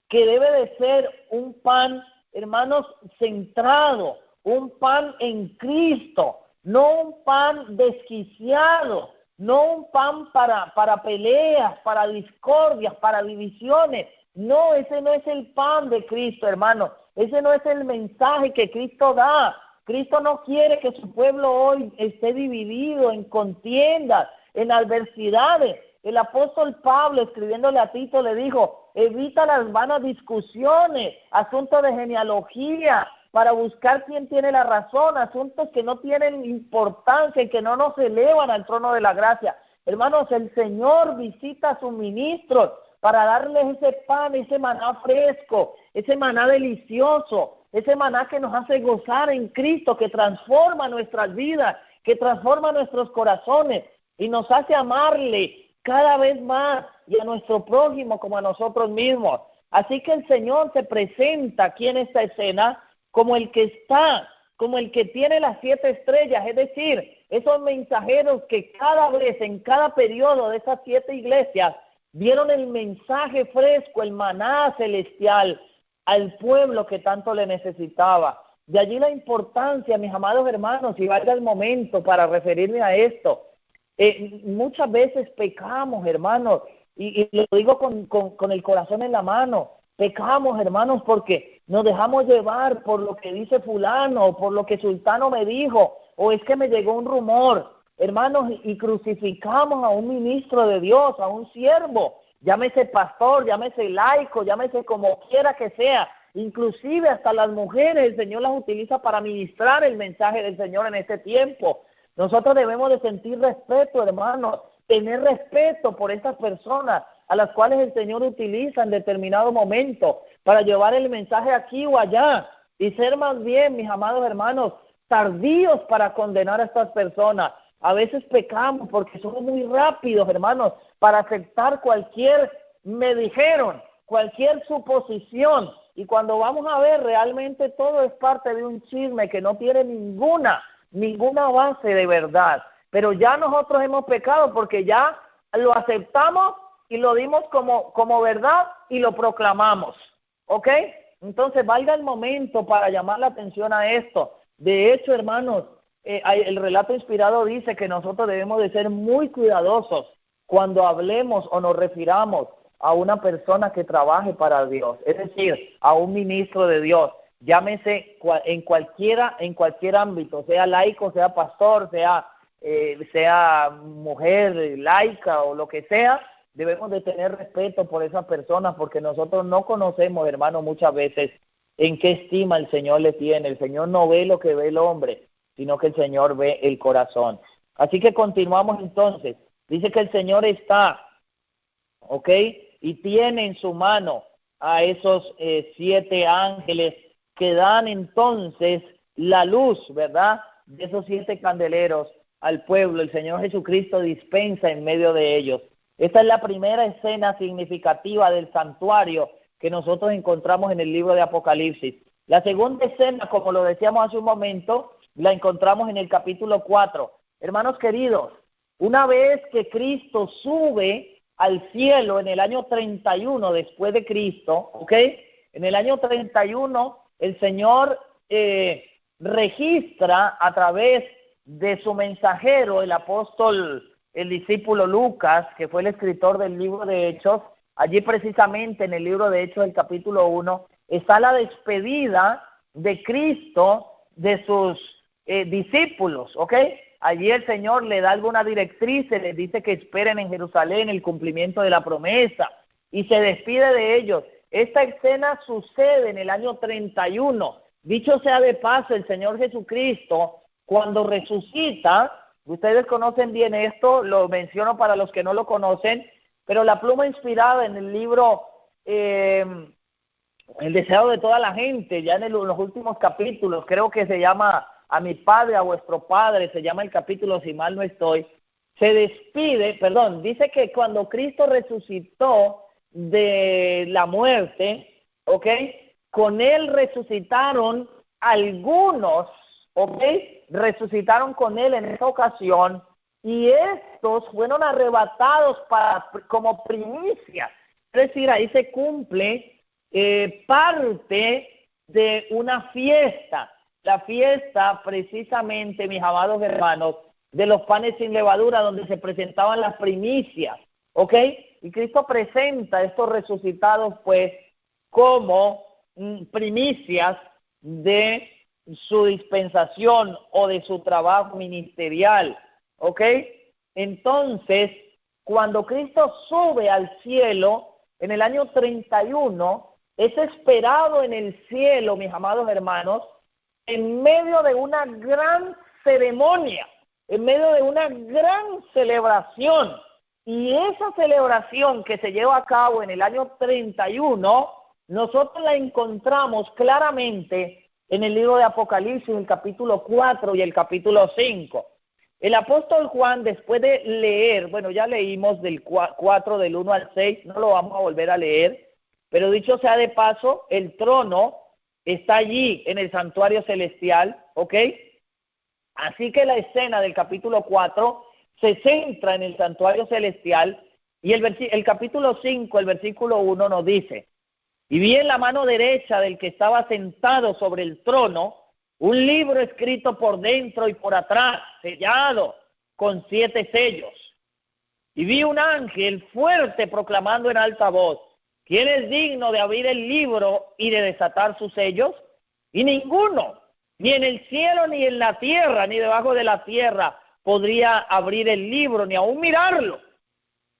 Speaker 4: que debe de ser un pan, hermanos, centrado, un pan en Cristo, no un pan desquiciado, no un pan para peleas, para discordias, para divisiones. No, ese no es el pan de Cristo, hermano. Ese no es el mensaje que Cristo da. Cristo no quiere que su pueblo hoy esté dividido en contiendas, en adversidades. El apóstol Pablo, escribiéndole a Tito, le dijo: evita las vanas discusiones, asuntos de genealogía, para buscar quién tiene la razón, asuntos que no tienen importancia y que no nos elevan al trono de la gracia. Hermanos, el Señor visita a sus ministros para darles ese pan, ese maná fresco, ese maná delicioso, ese maná que nos hace gozar en Cristo, que transforma nuestras vidas, que transforma nuestros corazones y nos hace amarle cada vez más, y a nuestro prójimo como a nosotros mismos. Así que el Señor se presenta aquí en esta escena como el que está, como el que tiene las 7 estrellas, es decir, esos mensajeros que cada vez, en cada periodo de esas 7 iglesias, dieron el mensaje fresco, el maná celestial al pueblo que tanto le necesitaba. De allí la importancia, mis amados hermanos, y valga el momento para referirme a esto. Muchas veces pecamos, hermanos, y lo digo con el corazón en la mano. Pecamos, hermanos, porque nos dejamos llevar por lo que dice fulano, o por lo que sultano me dijo, o es que me llegó un rumor, hermanos, y crucificamos a un ministro de Dios, a un siervo, llámese pastor, llámese laico, llámese como quiera que sea. Inclusive hasta las mujeres el Señor las utiliza para ministrar el mensaje del Señor en este tiempo. Nosotros debemos de sentir respeto, hermanos, tener respeto por estas personas a las cuales el Señor utiliza en determinado momento para llevar el mensaje aquí o allá, y ser más bien, mis amados hermanos, tardíos para condenar a estas personas. A veces pecamos porque somos muy rápidos, hermanos, para aceptar cualquier me dijeron, cualquier suposición, y cuando vamos a ver, realmente todo es parte de un chisme que no tiene ninguna base de verdad. Pero ya nosotros hemos pecado porque ya lo aceptamos y lo dimos como verdad y lo proclamamos, ¿ok? Entonces valga el momento para llamar la atención a esto. De hecho, hermanos, el relato inspirado dice que nosotros debemos de ser muy cuidadosos cuando hablemos o nos refiramos a una persona que trabaje para Dios, es decir, a un ministro de Dios. Llámese en cualquier ámbito, sea laico, sea pastor, sea mujer laica o lo que sea. Debemos de tener respeto por esas personas porque nosotros no conocemos, hermano, muchas veces en qué estima el Señor le tiene. El Señor no ve lo que ve el hombre, sino que el Señor ve el corazón. Así que continuamos entonces. Dice que el Señor está, ¿ok? Y tiene en su mano a esos 7 ángeles que dan entonces la luz, ¿verdad?, de esos 7 candeleros al pueblo. El Señor Jesucristo dispensa en medio de ellos. Esta es la primera escena significativa del santuario que nosotros encontramos en el libro de Apocalipsis. La segunda escena, como lo decíamos hace un momento, la encontramos en el capítulo 4. Hermanos queridos, una vez que Cristo sube al cielo en el año 31 después de Cristo, ¿ok? En el año 31 el Señor registra a través de su mensajero, el apóstol, el discípulo Lucas, que fue el escritor del libro de Hechos. Allí precisamente en el libro de Hechos, el capítulo 1, está la despedida de Cristo de sus discípulos, ¿ok? Allí el Señor le da alguna directriz, les dice que esperen en Jerusalén el cumplimiento de la promesa y se despide de ellos. Esta escena sucede en el año 31 Dicho sea de paso, el Señor Jesucristo, cuando resucita, ustedes conocen bien esto, lo menciono para los que no lo conocen, pero la pluma inspirada en el libro El deseo de toda la gente, ya en los últimos capítulos, creo que se llama A mi Padre, a vuestro Padre, se llama el capítulo, si mal no estoy, se despide, dice que cuando Cristo resucitó de la muerte, ¿ok? Con Él resucitaron algunos, ¿ok? Resucitaron con Él en esa ocasión, y estos fueron arrebatados como primicia. Es decir, ahí se cumple parte de una fiesta, la fiesta precisamente, mis amados hermanos, de los panes sin levadura, donde se presentaban las primicias, ¿ok? Y Cristo presenta a estos resucitados, pues, como primicias de su dispensación o de su trabajo ministerial, ¿ok? Entonces, cuando Cristo sube al cielo, en el año 31, es esperado en el cielo, mis amados hermanos, en medio de una gran ceremonia, en medio de una gran celebración. Y esa celebración que se lleva a cabo en el año 31, nosotros la encontramos claramente en el libro de Apocalipsis, el capítulo 4 y el capítulo 5. El apóstol Juan, después de leer, bueno, ya leímos del 4, del 1 al 6, no lo vamos a volver a leer, pero dicho sea de paso, el trono está allí en el santuario celestial, ¿ok? Así que la escena del capítulo 4 se centra en el santuario celestial, y el capítulo 5, el versículo 1 nos dice: y vi en la mano derecha del que estaba sentado sobre el trono un libro escrito por dentro y por atrás, sellado con 7 sellos. Y vi un ángel fuerte proclamando en alta voz: ¿quién es digno de abrir el libro y de desatar sus sellos? Y ninguno, ni en el cielo, ni en la tierra, ni debajo de la tierra, podría abrir el libro, ni aún mirarlo.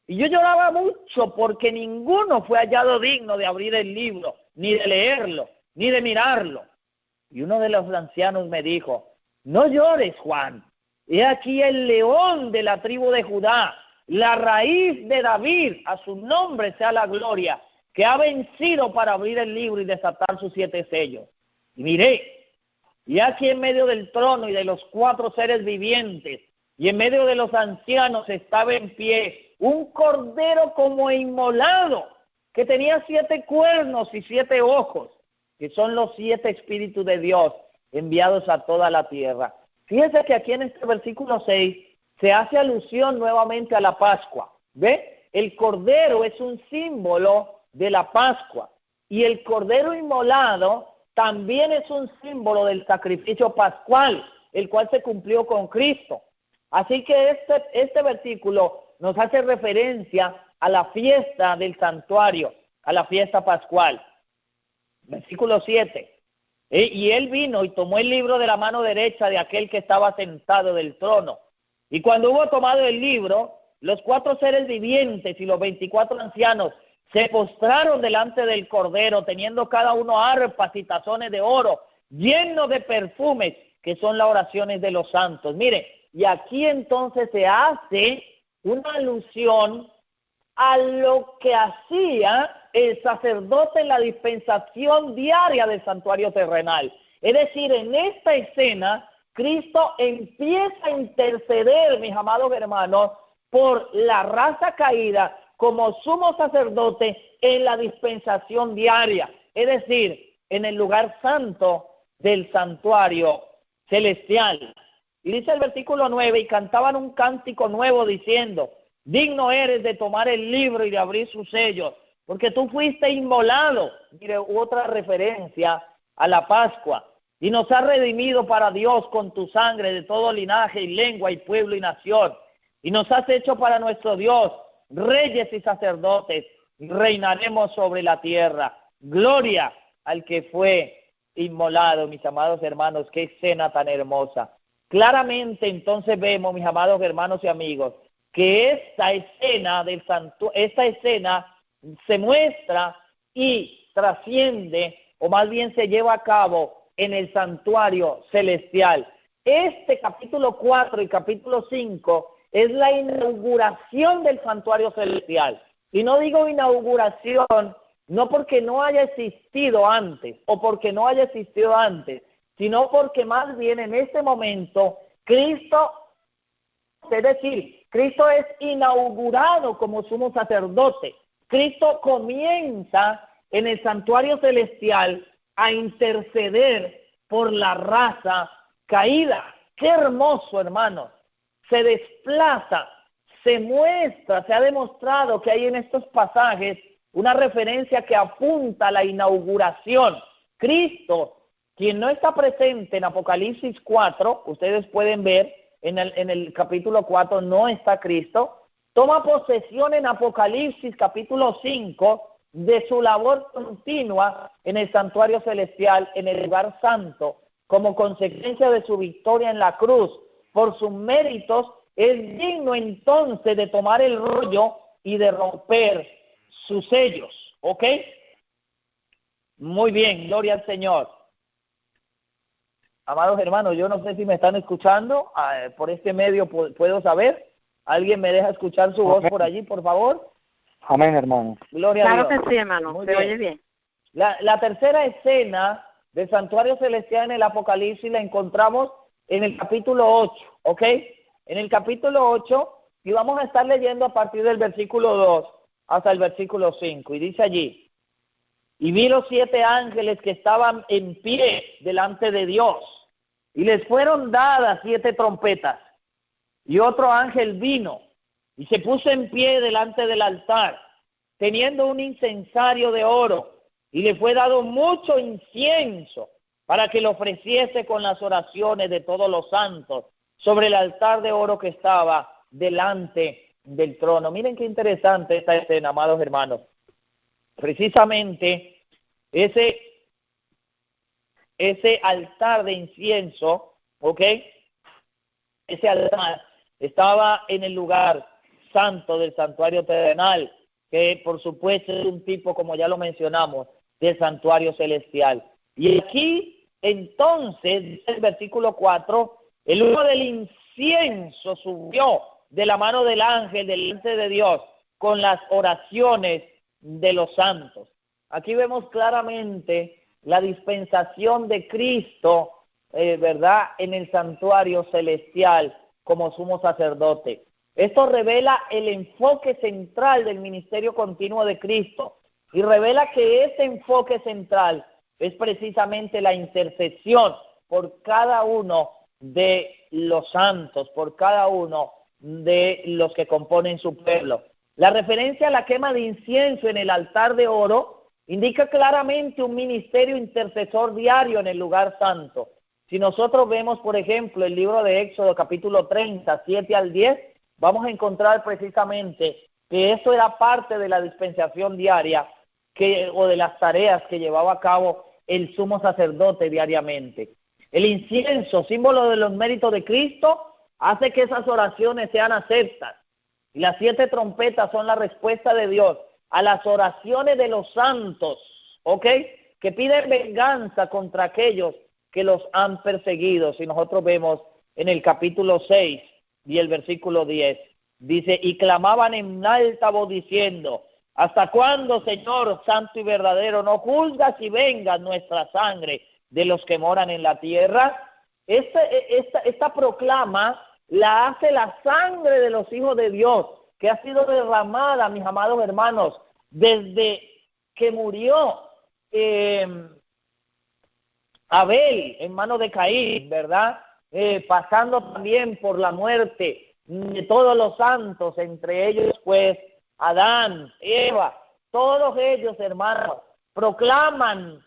Speaker 4: Y yo lloraba mucho porque ninguno fue hallado digno de abrir el libro, ni de leerlo, ni de mirarlo. Y uno de los ancianos me dijo: no llores, Juan, he aquí el león de la tribu de Judá, la raíz de David, a su nombre sea la gloria, que ha vencido para abrir el libro y desatar sus 7 sellos. Y miré, y aquí en medio del trono y de los 4 seres vivientes, y en medio de los ancianos estaba en pie un cordero como inmolado, que tenía 7 cuernos y 7 ojos, que son los 7 espíritus de Dios enviados a toda la tierra. Fíjense que aquí en este versículo 6 se hace alusión nuevamente a la Pascua. ¿Ve? El cordero es un símbolo de la Pascua, y el cordero inmolado también es un símbolo del sacrificio pascual, el cual se cumplió con Cristo. Así que este versículo nos hace referencia a la fiesta del santuario, a la fiesta pascual. Versículo 7. Y él vino y tomó el libro de la mano derecha de aquel que estaba sentado del trono. Y cuando hubo tomado el libro, los 4 seres vivientes y los 24 ancianos se postraron delante del Cordero, teniendo cada uno arpas y tazones de oro, llenos de perfumes, que son las oraciones de los santos. Mire, y aquí entonces se hace una alusión a lo que hacía el sacerdote en la dispensación diaria del santuario terrenal. Es decir, en esta escena, Cristo empieza a interceder, mis amados hermanos, por la raza caída como sumo sacerdote en la dispensación diaria, es decir, en el lugar santo del santuario celestial. Y dice el versículo 9, y cantaban un cántico nuevo diciendo: digno eres de tomar el libro y de abrir sus sellos, porque tú fuiste inmolado. Mire, otra referencia a la Pascua. Y nos has redimido para Dios con tu sangre de todo linaje y lengua y pueblo y nación. Y nos has hecho para nuestro Dios reyes y sacerdotes, y reinaremos sobre la tierra. Gloria al que fue inmolado, mis amados hermanos. Qué escena tan hermosa. Claramente entonces vemos, mis amados hermanos y amigos, que esta escena se muestra y trasciende, o más bien se lleva a cabo en el santuario celestial. Este capítulo 4 y capítulo 5 es la inauguración del santuario celestial. Y no digo inauguración, no porque no haya existido antes o porque no haya existido antes, sino porque más bien en este momento Cristo, es decir, Cristo es inaugurado como sumo sacerdote. Cristo comienza en el santuario celestial a interceder por la raza caída. ¡Qué hermoso, hermano! Se desplaza, se muestra, se ha demostrado que hay en estos pasajes una referencia que apunta a la inauguración. Cristo, quien no está presente en Apocalipsis 4, ustedes pueden ver en el capítulo 4 no está Cristo, toma posesión en Apocalipsis capítulo 5 de su labor continua en el santuario celestial, en el lugar santo, como consecuencia de su victoria en la cruz. Por sus méritos es digno entonces de tomar el rollo y de romper sus sellos, ¿ok? Muy bien, gloria al Señor. Amados hermanos, yo no sé si me están escuchando, por este medio puedo saber. ¿Alguien me deja escuchar su voz por allí, por favor?
Speaker 6: Amén, hermano.
Speaker 4: Gloria a Dios.
Speaker 3: Claro que sí, hermano,
Speaker 4: Muy
Speaker 3: se
Speaker 4: bien.
Speaker 3: oye bien.
Speaker 4: La tercera escena del santuario celestial en el Apocalipsis la encontramos en el capítulo 8, ¿ok? En el capítulo 8, y vamos a estar leyendo a partir del versículo 2 hasta el versículo 5, y dice allí: y vi los 7 ángeles que estaban en pie delante de Dios, y les fueron dadas 7 trompetas, y otro ángel vino, y se puso en pie delante del altar, teniendo un incensario de oro, y le fue dado mucho incienso, para que lo ofreciese con las oraciones de todos los santos, sobre el altar de oro que estaba delante del trono. Miren qué interesante esta escena, amados hermanos. Precisamente ese altar de incienso, ¿ok? Ese altar estaba en el lugar santo del santuario terrenal, que por supuesto es un tipo, como ya lo mencionamos, del santuario celestial. Y aquí, entonces, dice el versículo 4, el humo del incienso subió de la mano del ángel delante de Dios con las oraciones de los santos. Aquí vemos claramente la dispensación de Cristo, ¿verdad?, en el santuario celestial como sumo sacerdote. Esto revela el enfoque central del ministerio continuo de Cristo y revela que ese enfoque central es precisamente la intercesión por cada uno de los santos, por cada uno de los que componen su pueblo. La referencia a la quema de incienso en el altar de oro indica claramente un ministerio intercesor diario en el lugar santo. Si nosotros vemos, por ejemplo, el libro de Éxodo, capítulo 30, 7 al 10, vamos a encontrar precisamente que eso era parte de la dispensación diaria o de las tareas que llevaba a cabo el sumo sacerdote diariamente. El incienso, símbolo de los méritos de Cristo, hace que esas oraciones sean aceptas. Y las 7 trompetas son la respuesta de Dios a las oraciones de los santos, ¿ok?, que piden venganza contra aquellos que los han perseguido. Si nosotros vemos en el capítulo 6 y el versículo 10, dice: y clamaban en alta voz diciendo: ¿hasta cuándo, Señor santo y verdadero, no juzgas y vengas nuestra sangre de los que moran en la tierra? Esta proclama la hace la sangre de los hijos de Dios, que ha sido derramada, mis amados hermanos, desde que murió Abel en manos de Caín, ¿verdad? Pasando también por la muerte de todos los santos, entre ellos pues Adán, Eva, todos ellos, hermanos, proclamaban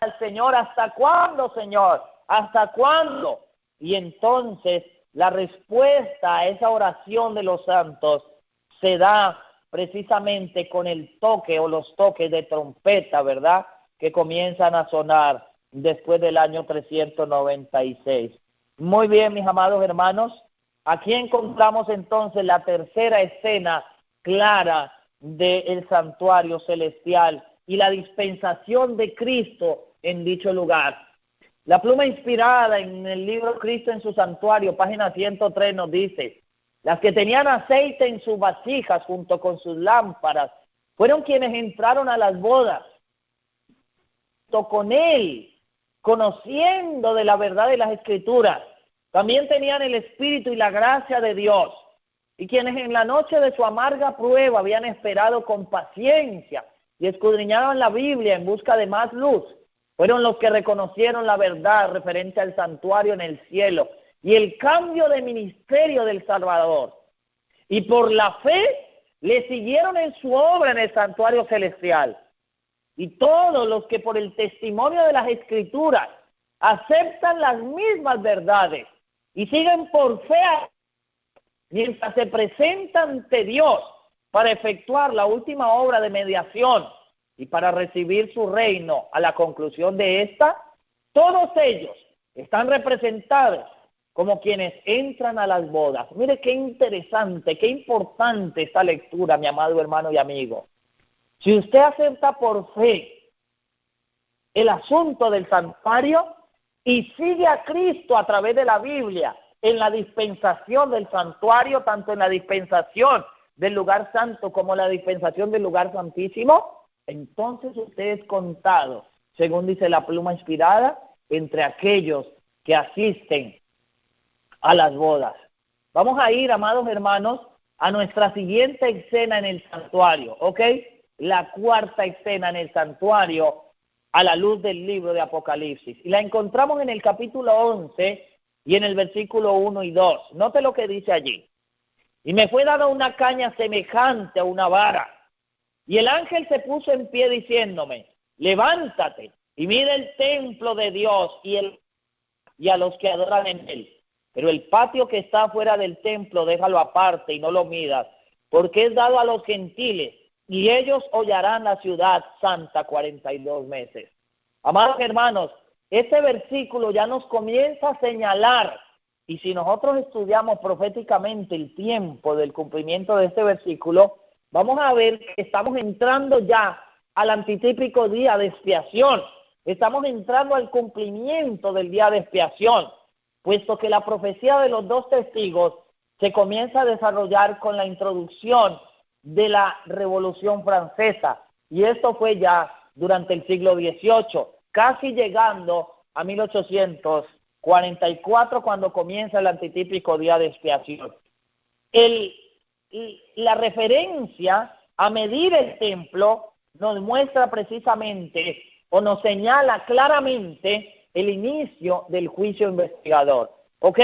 Speaker 4: al Señor: ¿hasta cuándo, Señor? ¿Hasta cuándo? Y entonces la respuesta a esa oración de los santos se da precisamente con el toque o los toques de trompeta, ¿verdad?, que comienzan a sonar después del año 396. Muy bien, mis amados hermanos, aquí encontramos entonces la tercera escena clara del santuario celestial y la dispensación de Cristo en dicho lugar. La pluma inspirada en el libro Cristo en su santuario, página 103, nos dice: las que tenían aceite en sus vasijas junto con sus lámparas fueron quienes entraron a las bodas junto con él, conociendo de la verdad de las Escrituras. También tenían el Espíritu y la gracia de Dios, y quienes en la noche de su amarga prueba habían esperado con paciencia y escudriñaban la Biblia en busca de más luz, fueron los que reconocieron la verdad referente al santuario en el cielo y el cambio de ministerio del Salvador. Y por la fe le siguieron en su obra en el santuario celestial. Y todos los que por el testimonio de las Escrituras aceptan las mismas verdades y siguen por fe mientras se presentan ante Dios para efectuar la última obra de mediación y para recibir su reino a la conclusión de esta, todos ellos están representados como quienes entran a las bodas. Mire qué interesante, qué importante esta lectura, mi amado hermano y amigo. Si usted acepta por fe el asunto del santuario y sigue a Cristo a través de la Biblia en la dispensación del santuario, tanto en la dispensación del lugar santo como la dispensación del lugar santísimo, entonces usted es contado, según dice la pluma inspirada, entre aquellos que asisten a las bodas. Vamos a ir, amados hermanos, a nuestra siguiente escena en el santuario, ¿ok? La cuarta escena en el santuario a la luz del libro de Apocalipsis. Y la encontramos en el capítulo 11 y en el versículo 1 y 2. Note lo que dice allí. Y me fue dada una caña semejante a una vara. Y el ángel se puso en pie diciéndome: levántate y mira el templo de Dios y a los que adoran en él. Pero el patio que está fuera del templo déjalo aparte y no lo midas, porque es dado a los gentiles, y ellos hollarán la ciudad santa 42 meses. Amados hermanos, este versículo ya nos comienza a señalar, y si nosotros estudiamos proféticamente el tiempo del cumplimiento de este versículo, vamos a ver que estamos entrando ya al antitípico día de expiación. Estamos entrando al cumplimiento del día de expiación, puesto que la profecía de los dos testigos se comienza a desarrollar con la introducción de la Revolución Francesa. Y esto fue ya durante el siglo XVIII, casi llegando a 1844, cuando comienza el antitípico día de expiación. La referencia a medir el templo nos muestra precisamente o nos señala claramente el inicio del juicio investigador, ¿ok?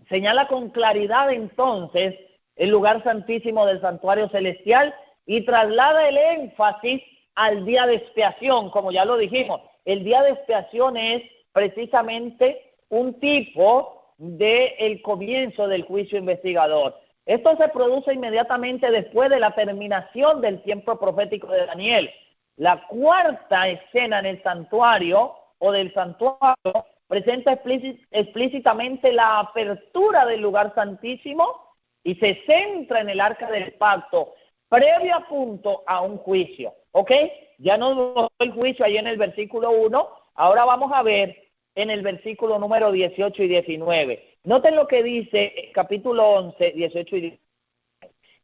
Speaker 4: Señala con claridad entonces el lugar santísimo del santuario celestial y traslada el énfasis al día de expiación, como ya lo dijimos. El día de expiación es precisamente un tipo del comienzo del juicio investigador. Esto se produce inmediatamente después de la terminación del tiempo profético de Daniel. La cuarta escena en el santuario o del santuario presenta explícitamente la apertura del lugar santísimo y se centra en el arca del pacto, previo a punto a un juicio, ¿ok? Ya nos dio el juicio ahí en el versículo 1, ahora vamos a ver en el versículo número 18 y 19. Noten lo que dice capítulo 11, 18 y 19.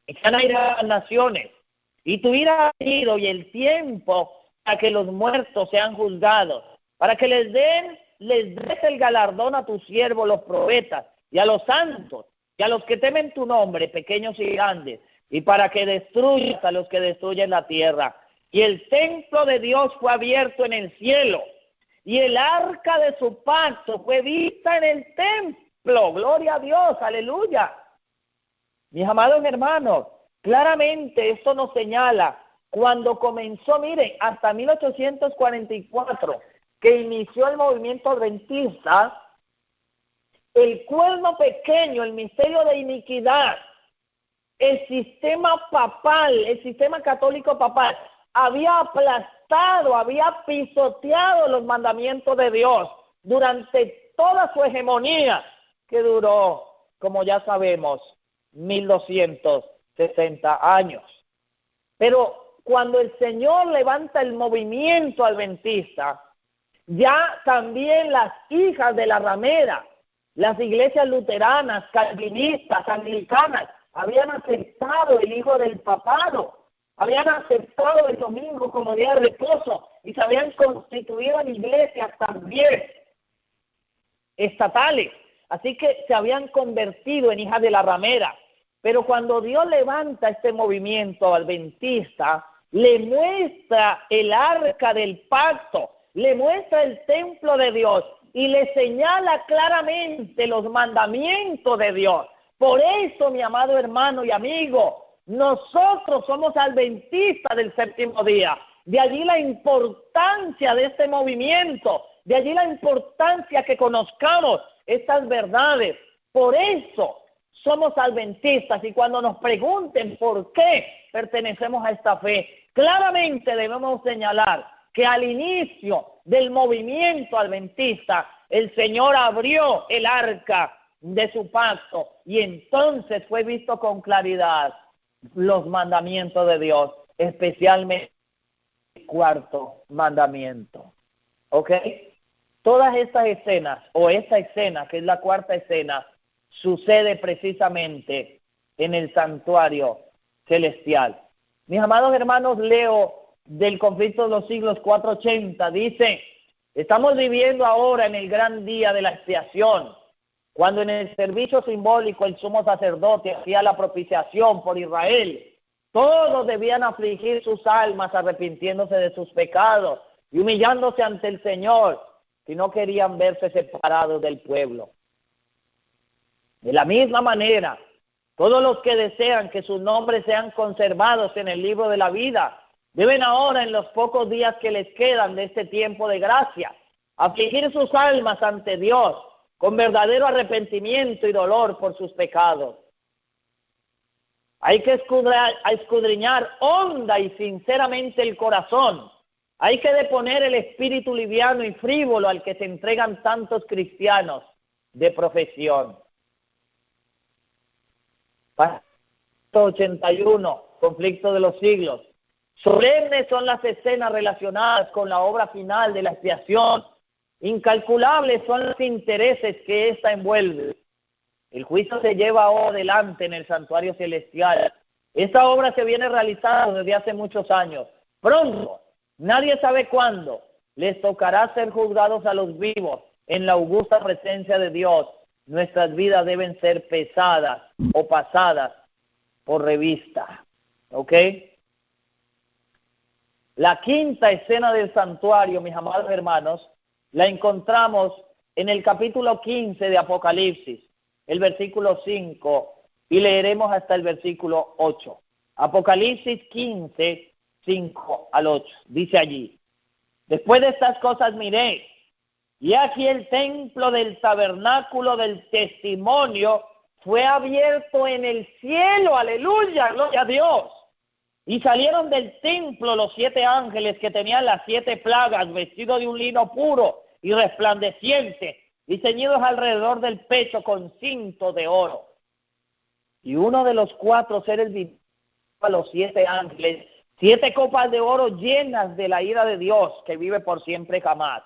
Speaker 4: Están ahí las naciones, y tu ira ha venido y el tiempo para que los muertos sean juzgados, para que les des el galardón a tus siervos los profetas y a los santos y a los que temen tu nombre, pequeños y grandes, y para que destruyas a los que destruyen la tierra. Y el templo de Dios fue abierto en el cielo, y el arca de su pacto fue vista en el templo. Gloria a Dios, aleluya. Mis amados hermanos, claramente esto nos señala cuando comenzó, miren, hasta 1844, que inició el movimiento adventista, el cuerno pequeño, el misterio de iniquidad, el sistema papal, el sistema católico papal, había aplastado, había pisoteado los mandamientos de Dios durante toda su hegemonía, que duró, como ya sabemos, 1260 años. Pero cuando el Señor levanta el movimiento adventista, ya también las hijas de la ramera, las iglesias luteranas, calvinistas, anglicanas, habían aceptado el hijo del papado, habían aceptado el domingo como día de reposo y se habían constituido en iglesias también estatales. Así que se habían convertido en hijas de la ramera. Pero cuando Dios levanta este movimiento adventista, le muestra el arca del pacto, le muestra el templo de Dios y le señala claramente los mandamientos de Dios. Por eso, mi amado hermano y amigo, nosotros somos adventistas del séptimo día. De allí la importancia de este movimiento, de allí la importancia que conozcamos estas verdades. Por eso somos adventistas, y cuando nos pregunten por qué pertenecemos a esta fe, claramente debemos señalar que al inicio del movimiento adventista, el Señor abrió el arca de su pacto y entonces fue visto con claridad los mandamientos de Dios, especialmente el cuarto mandamiento. ¿Ok? Todas estas escenas, o esta escena, que es la cuarta escena, sucede precisamente en el santuario celestial. Mis amados hermanos, leo del Conflicto de los Siglos 480, dice: estamos viviendo ahora en el gran día de la expiación, cuando en el servicio simbólico el sumo sacerdote hacía la propiciación por Israel. Todos debían afligir sus almas arrepintiéndose de sus pecados y humillándose ante el Señor, si no querían verse separados del pueblo. De la misma manera, todos los que desean que sus nombres sean conservados en el libro de la vida, deben ahora, en los pocos días que les quedan de este tiempo de gracia, afligir sus almas ante Dios con verdadero arrepentimiento y dolor por sus pecados. Hay que escudriñar honda y sinceramente el corazón. Hay que deponer el espíritu liviano y frívolo al que se entregan tantos cristianos de profesión. 81, Conflicto de los Siglos. Solemnes son las escenas relacionadas con la obra final de la expiación. Incalculables son los intereses que ésta envuelve. El juicio se lleva ahora adelante en el santuario celestial. Esta obra se viene realizando desde hace muchos años. Pronto, nadie sabe cuándo, les tocará ser juzgados a los vivos en la augusta presencia de Dios. Nuestras vidas deben ser pesadas o pasadas por revista. ¿Ok? La quinta escena del santuario, mis amados hermanos, la encontramos en el capítulo 15 de Apocalipsis, el versículo 5, y leeremos hasta el versículo 8. Apocalipsis 15, 5 al 8, dice allí: después de estas cosas miré, y aquí el templo del tabernáculo del testimonio fue abierto en el cielo, aleluya, gloria a Dios. Y salieron del templo los 7 ángeles que tenían las 7 plagas, vestidos de un lino puro y resplandeciente, y ceñidos alrededor del pecho con cinto de oro. Y uno de los 4 seres vivientes a los 7 ángeles 7 copas de oro llenas de la ira de Dios, que vive por siempre jamás.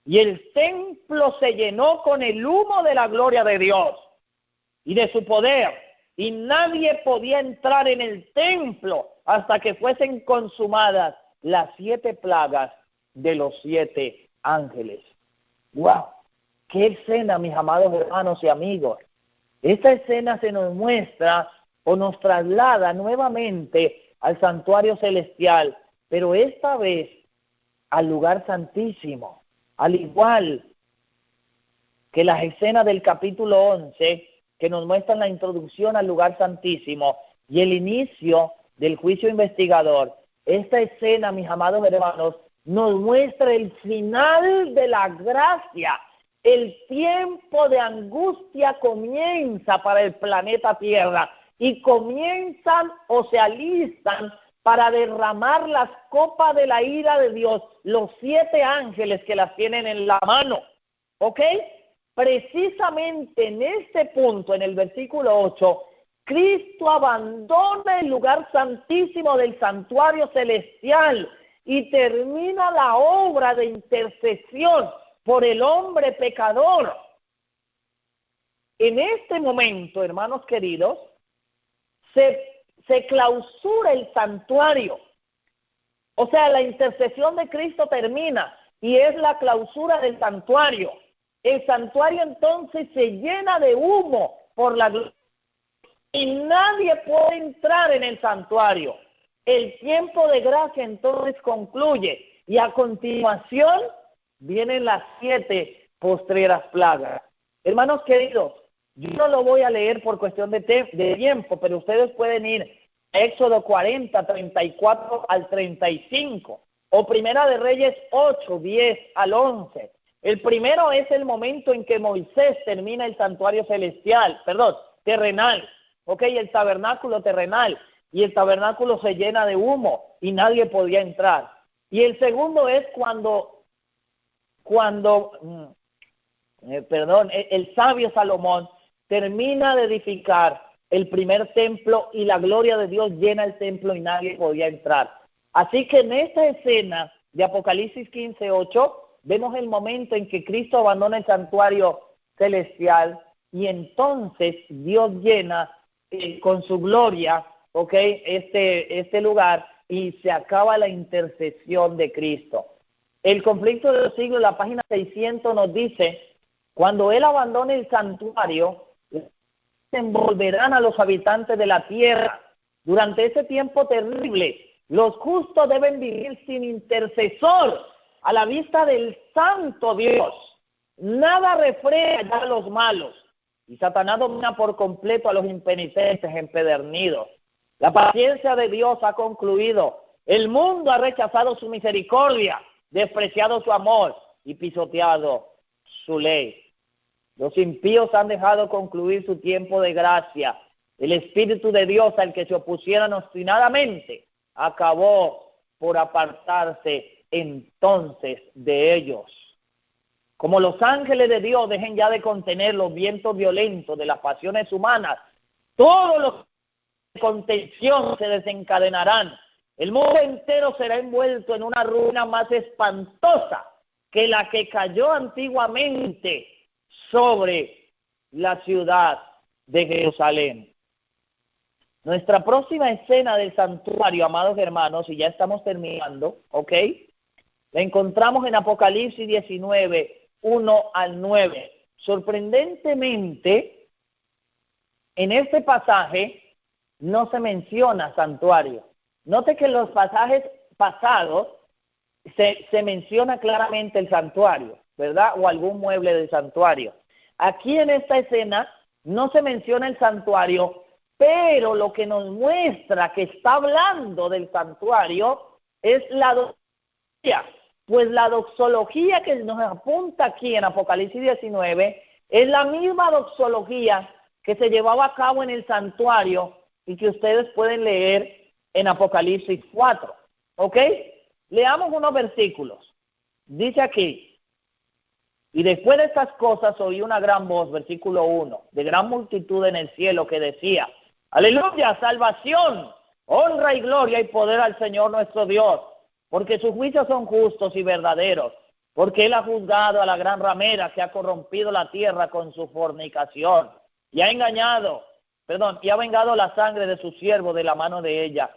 Speaker 4: Y el templo se llenó con el humo de la gloria de Dios y de su poder, y nadie podía entrar en el templo hasta que fuesen consumadas las 7 plagas de los 7 ángeles. ¡Wow! ¡Qué escena, mis amados hermanos y amigos! Esta escena se nos muestra o nos traslada nuevamente al santuario celestial, pero esta vez al lugar santísimo, al igual que las escenas del capítulo 11, que nos muestran la introducción al lugar santísimo y el inicio del juicio investigador. Esta escena, mis amados hermanos, nos muestra el final de la gracia. El tiempo de angustia comienza para el planeta Tierra y comienzan o se alistan para derramar las copas de la ira de Dios, los 7 ángeles que las tienen en la mano. ¿Ok? Precisamente en este punto, en el versículo 8, Cristo abandona el lugar santísimo del santuario celestial y termina la obra de intercesión por el hombre pecador. En este momento, hermanos queridos, se clausura el santuario. O sea, la intercesión de Cristo termina y es la clausura del santuario. El santuario entonces se llena de humo por la gloria y nadie puede entrar en el santuario. El tiempo de gracia entonces concluye y a continuación vienen las 7 postreras plagas. Hermanos queridos, yo no lo voy a leer por cuestión de tiempo, pero ustedes pueden ir a Éxodo 40, 34 al 35, o Primera de Reyes 8, 10 al 11. El primero es el momento en que Moisés termina el santuario terrenal, el tabernáculo terrenal, y el tabernáculo se llena de humo y nadie podía entrar. Y el segundo es el sabio Salomón termina de edificar el primer templo y la gloria de Dios llena el templo y nadie podía entrar. Así que en esta escena de Apocalipsis 15:8 vemos el momento en que Cristo abandona el santuario celestial y entonces Dios llena con su gloria, este lugar y se acaba la intercesión de Cristo. El conflicto de los siglos, la página 600 nos dice, cuando Él abandone el santuario, se envolverán a los habitantes de la tierra. Durante ese tiempo terrible, los justos deben vivir sin intercesor a la vista del santo Dios. Nada refrena ya a los malos. Y Satanás domina por completo a los impenitentes empedernidos. La paciencia de Dios ha concluido. El mundo ha rechazado su misericordia, despreciado su amor y pisoteado su ley. Los impíos han dejado concluir su tiempo de gracia. El Espíritu de Dios, al que se opusieran obstinadamente, acabó por apartarse entonces de ellos. Como los ángeles de Dios dejen ya de contener los vientos violentos de las pasiones humanas, todos los de contención se desencadenarán. El mundo entero será envuelto en una ruina más espantosa que la que cayó antiguamente sobre la ciudad de Jerusalén. Nuestra próxima escena del santuario, amados hermanos, y ya estamos terminando, la encontramos en Apocalipsis 19, 1 al 9. Sorprendentemente, en este pasaje no se menciona santuario. Note que en los pasajes pasados se menciona claramente el santuario, ¿verdad? O algún mueble del santuario. Aquí en esta escena no se menciona el santuario, pero lo que nos muestra que está hablando del santuario es la doxología. Pues la doxología que nos apunta aquí en Apocalipsis 19 es la misma doxología que se llevaba a cabo en el santuario y que ustedes pueden leer en Apocalipsis 4. Leamos unos versículos. Dice aquí, y después de estas cosas oí una gran voz, versículo 1, de gran multitud en el cielo que decía, aleluya, salvación, honra y gloria y poder al Señor nuestro Dios, porque sus juicios son justos y verdaderos, porque Él ha juzgado a la gran ramera que ha corrompido la tierra con su fornicación, y ha vengado la sangre de su siervo de la mano de ella.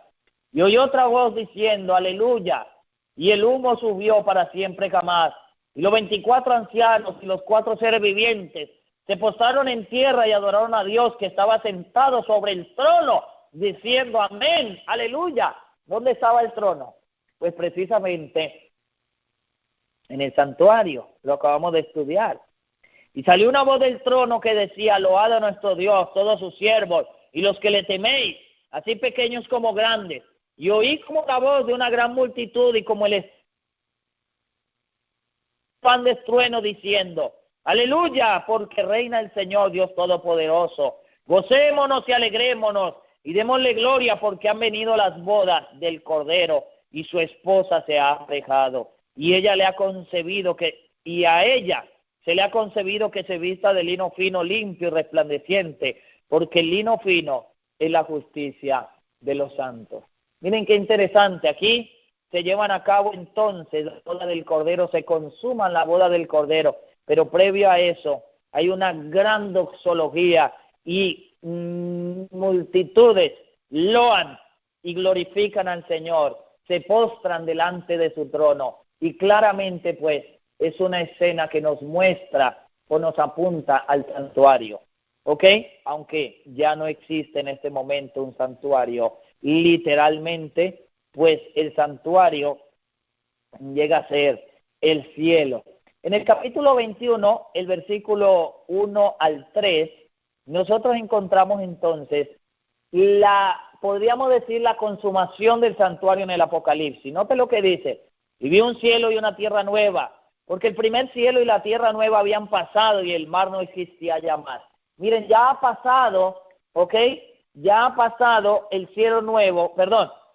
Speaker 4: Y oí otra voz diciendo, aleluya, y el humo subió para siempre jamás. Y los 24 ancianos y los 4 seres vivientes se postraron en tierra y adoraron a Dios que estaba sentado sobre el trono, diciendo amén, aleluya. ¿Dónde estaba el trono? Pues precisamente en el santuario, lo acabamos de estudiar. Y salió una voz del trono que decía, load a nuestro Dios, todos sus siervos, y los que le teméis, así pequeños como grandes. Y oí como la voz de una gran multitud y como el pan de estruendo diciendo, aleluya, porque reina el Señor Dios Todopoderoso. Gocémonos y alegrémonos y démosle gloria porque han venido las bodas del Cordero y su esposa se ha dejado. Y a ella se le ha concebido que se vista de lino fino, limpio y resplandeciente, porque el lino fino es la justicia de los santos. Miren qué interesante, aquí se llevan a cabo entonces la boda del Cordero, se consuma la boda del Cordero, pero previo a eso hay una gran doxología y multitudes loan y glorifican al Señor, se postran delante de su trono y claramente pues es una escena que nos muestra o nos apunta al santuario, ¿ok? Aunque ya no existe en este momento un santuario literalmente, pues el santuario llega a ser el cielo. En el capítulo 21, el versículo 1 al 3, nosotros encontramos entonces podríamos decir, la consumación del santuario en el Apocalipsis. Note lo que dice: y vi un cielo y una tierra nueva, porque el primer cielo y la tierra nueva habían pasado y el mar no existía ya más. Miren, ya ha pasado, ¿ok? Ya ha pasado el cielo nuevo,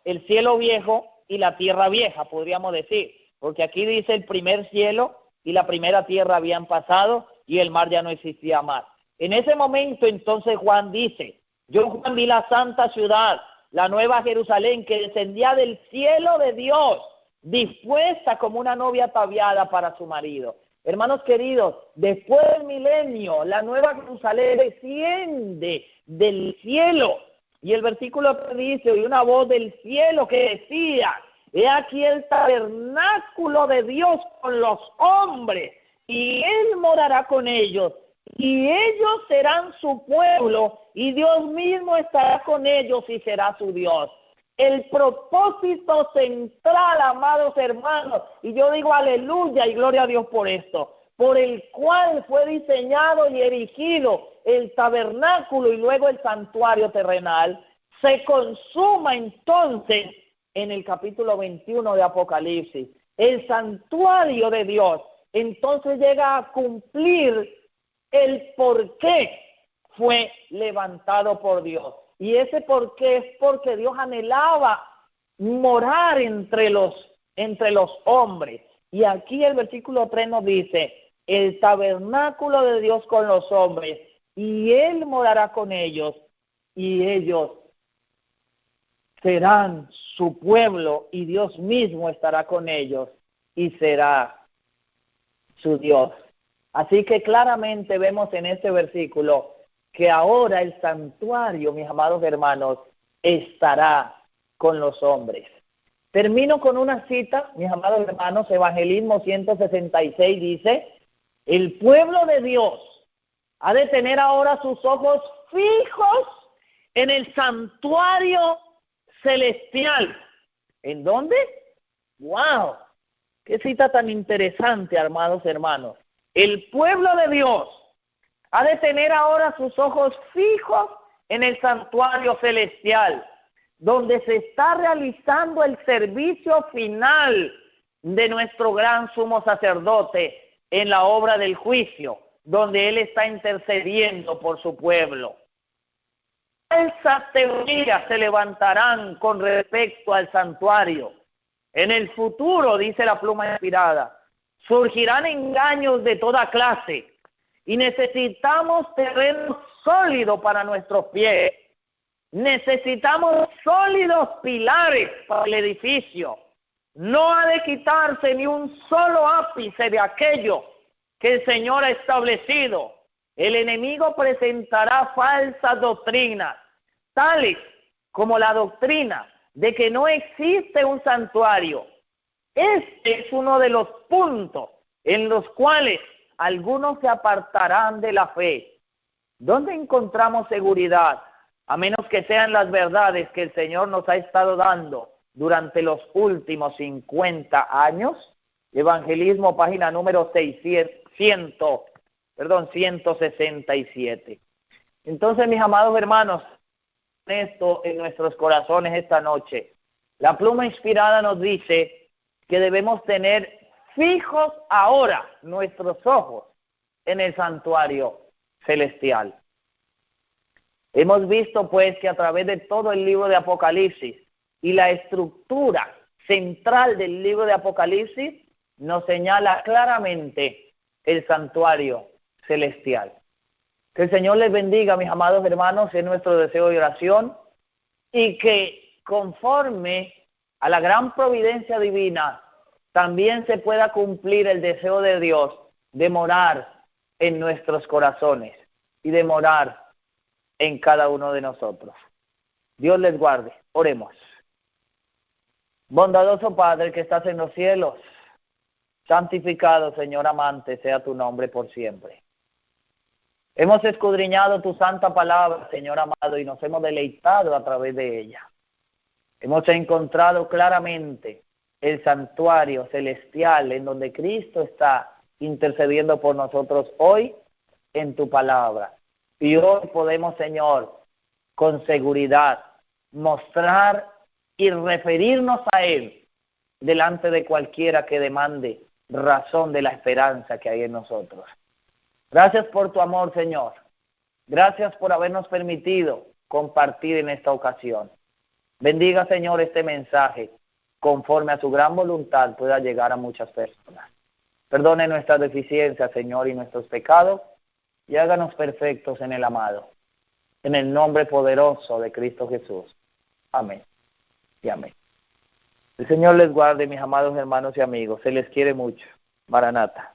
Speaker 4: el cielo viejo y la tierra vieja, podríamos decir, porque aquí dice el primer cielo y la primera tierra habían pasado y el mar ya no existía más. En ese momento entonces Juan dice: yo, Juan, vi la santa ciudad, la nueva Jerusalén, que descendía del cielo de Dios, dispuesta como una novia ataviada para su marido. Hermanos queridos, después del milenio, la nueva Jerusalén desciende del cielo. Y el versículo dice: oí una voz del cielo que decía: he aquí el tabernáculo de Dios con los hombres, y Él morará con ellos, y ellos serán su pueblo, y Dios mismo estará con ellos y será su Dios. El propósito central, amados hermanos, y yo digo aleluya y gloria a Dios por esto, por el cual fue diseñado y erigido el tabernáculo y luego el santuario terrenal, se consuma entonces en el capítulo 21 de Apocalipsis. El santuario de Dios entonces llega a cumplir el por qué fue levantado por Dios. Y ese por qué es porque Dios anhelaba morar entre los hombres. Y aquí el versículo 3 nos dice: el tabernáculo de Dios con los hombres, y Él morará con ellos, y ellos serán su pueblo, y Dios mismo estará con ellos, y será su Dios. Así que claramente vemos en este versículo que ahora el santuario, mis amados hermanos, estará con los hombres. Termino con una cita, mis amados hermanos. Evangelismo 166 dice: el pueblo de Dios ha de tener ahora sus ojos fijos en el santuario celestial. ¿En dónde? ¡Wow! ¡Qué cita tan interesante, amados hermanos! El pueblo de Dios ha de tener ahora sus ojos fijos en el santuario celestial, donde se está realizando el servicio final de nuestro gran sumo sacerdote en la obra del juicio, donde Él está intercediendo por su pueblo. Falsas teorías se levantarán con respecto al santuario. En el futuro, dice la pluma inspirada, surgirán engaños de toda clase y necesitamos terreno sólido para nuestros pies. Necesitamos sólidos pilares para el edificio. No ha de quitarse ni un solo ápice de aquello que el Señor ha establecido. El enemigo presentará falsas doctrinas, tales como la doctrina de que no existe un santuario. Este es uno de los puntos en los cuales algunos se apartarán de la fe. ¿Dónde encontramos seguridad? A menos que sean las verdades que el Señor nos ha estado dando durante los últimos 50 años. Evangelismo, página número 167. Entonces, mis amados hermanos, esto en nuestros corazones esta noche. La pluma inspirada nos dice que debemos tener fijos ahora nuestros ojos en el santuario celestial. Hemos visto pues que a través de todo el libro de Apocalipsis y la estructura central del libro de Apocalipsis nos señala claramente el santuario celestial. Que el Señor les bendiga, mis amados hermanos, es nuestro deseo y oración, y que conforme a la gran providencia divina, también se pueda cumplir el deseo de Dios de morar en nuestros corazones y de morar en cada uno de nosotros. Dios les guarde. Oremos. Bondadoso Padre que estás en los cielos, santificado, Señor amante, sea tu nombre por siempre. Hemos escudriñado tu santa palabra, Señor amado, y nos hemos deleitado a través de ella. Hemos encontrado claramente el santuario celestial en donde Cristo está intercediendo por nosotros hoy en tu palabra. Y hoy podemos, Señor, con seguridad mostrar y referirnos a Él delante de cualquiera que demande razón de la esperanza que hay en nosotros. Gracias por tu amor, Señor. Gracias por habernos permitido compartir en esta ocasión. Bendiga, Señor, este mensaje, conforme a su gran voluntad pueda llegar a muchas personas. Perdone nuestras deficiencias, Señor, y nuestros pecados, y háganos perfectos en el amado. En el nombre poderoso de Cristo Jesús. Amén y amén. El Señor les guarde, mis amados hermanos y amigos. Se les quiere mucho. Maranata.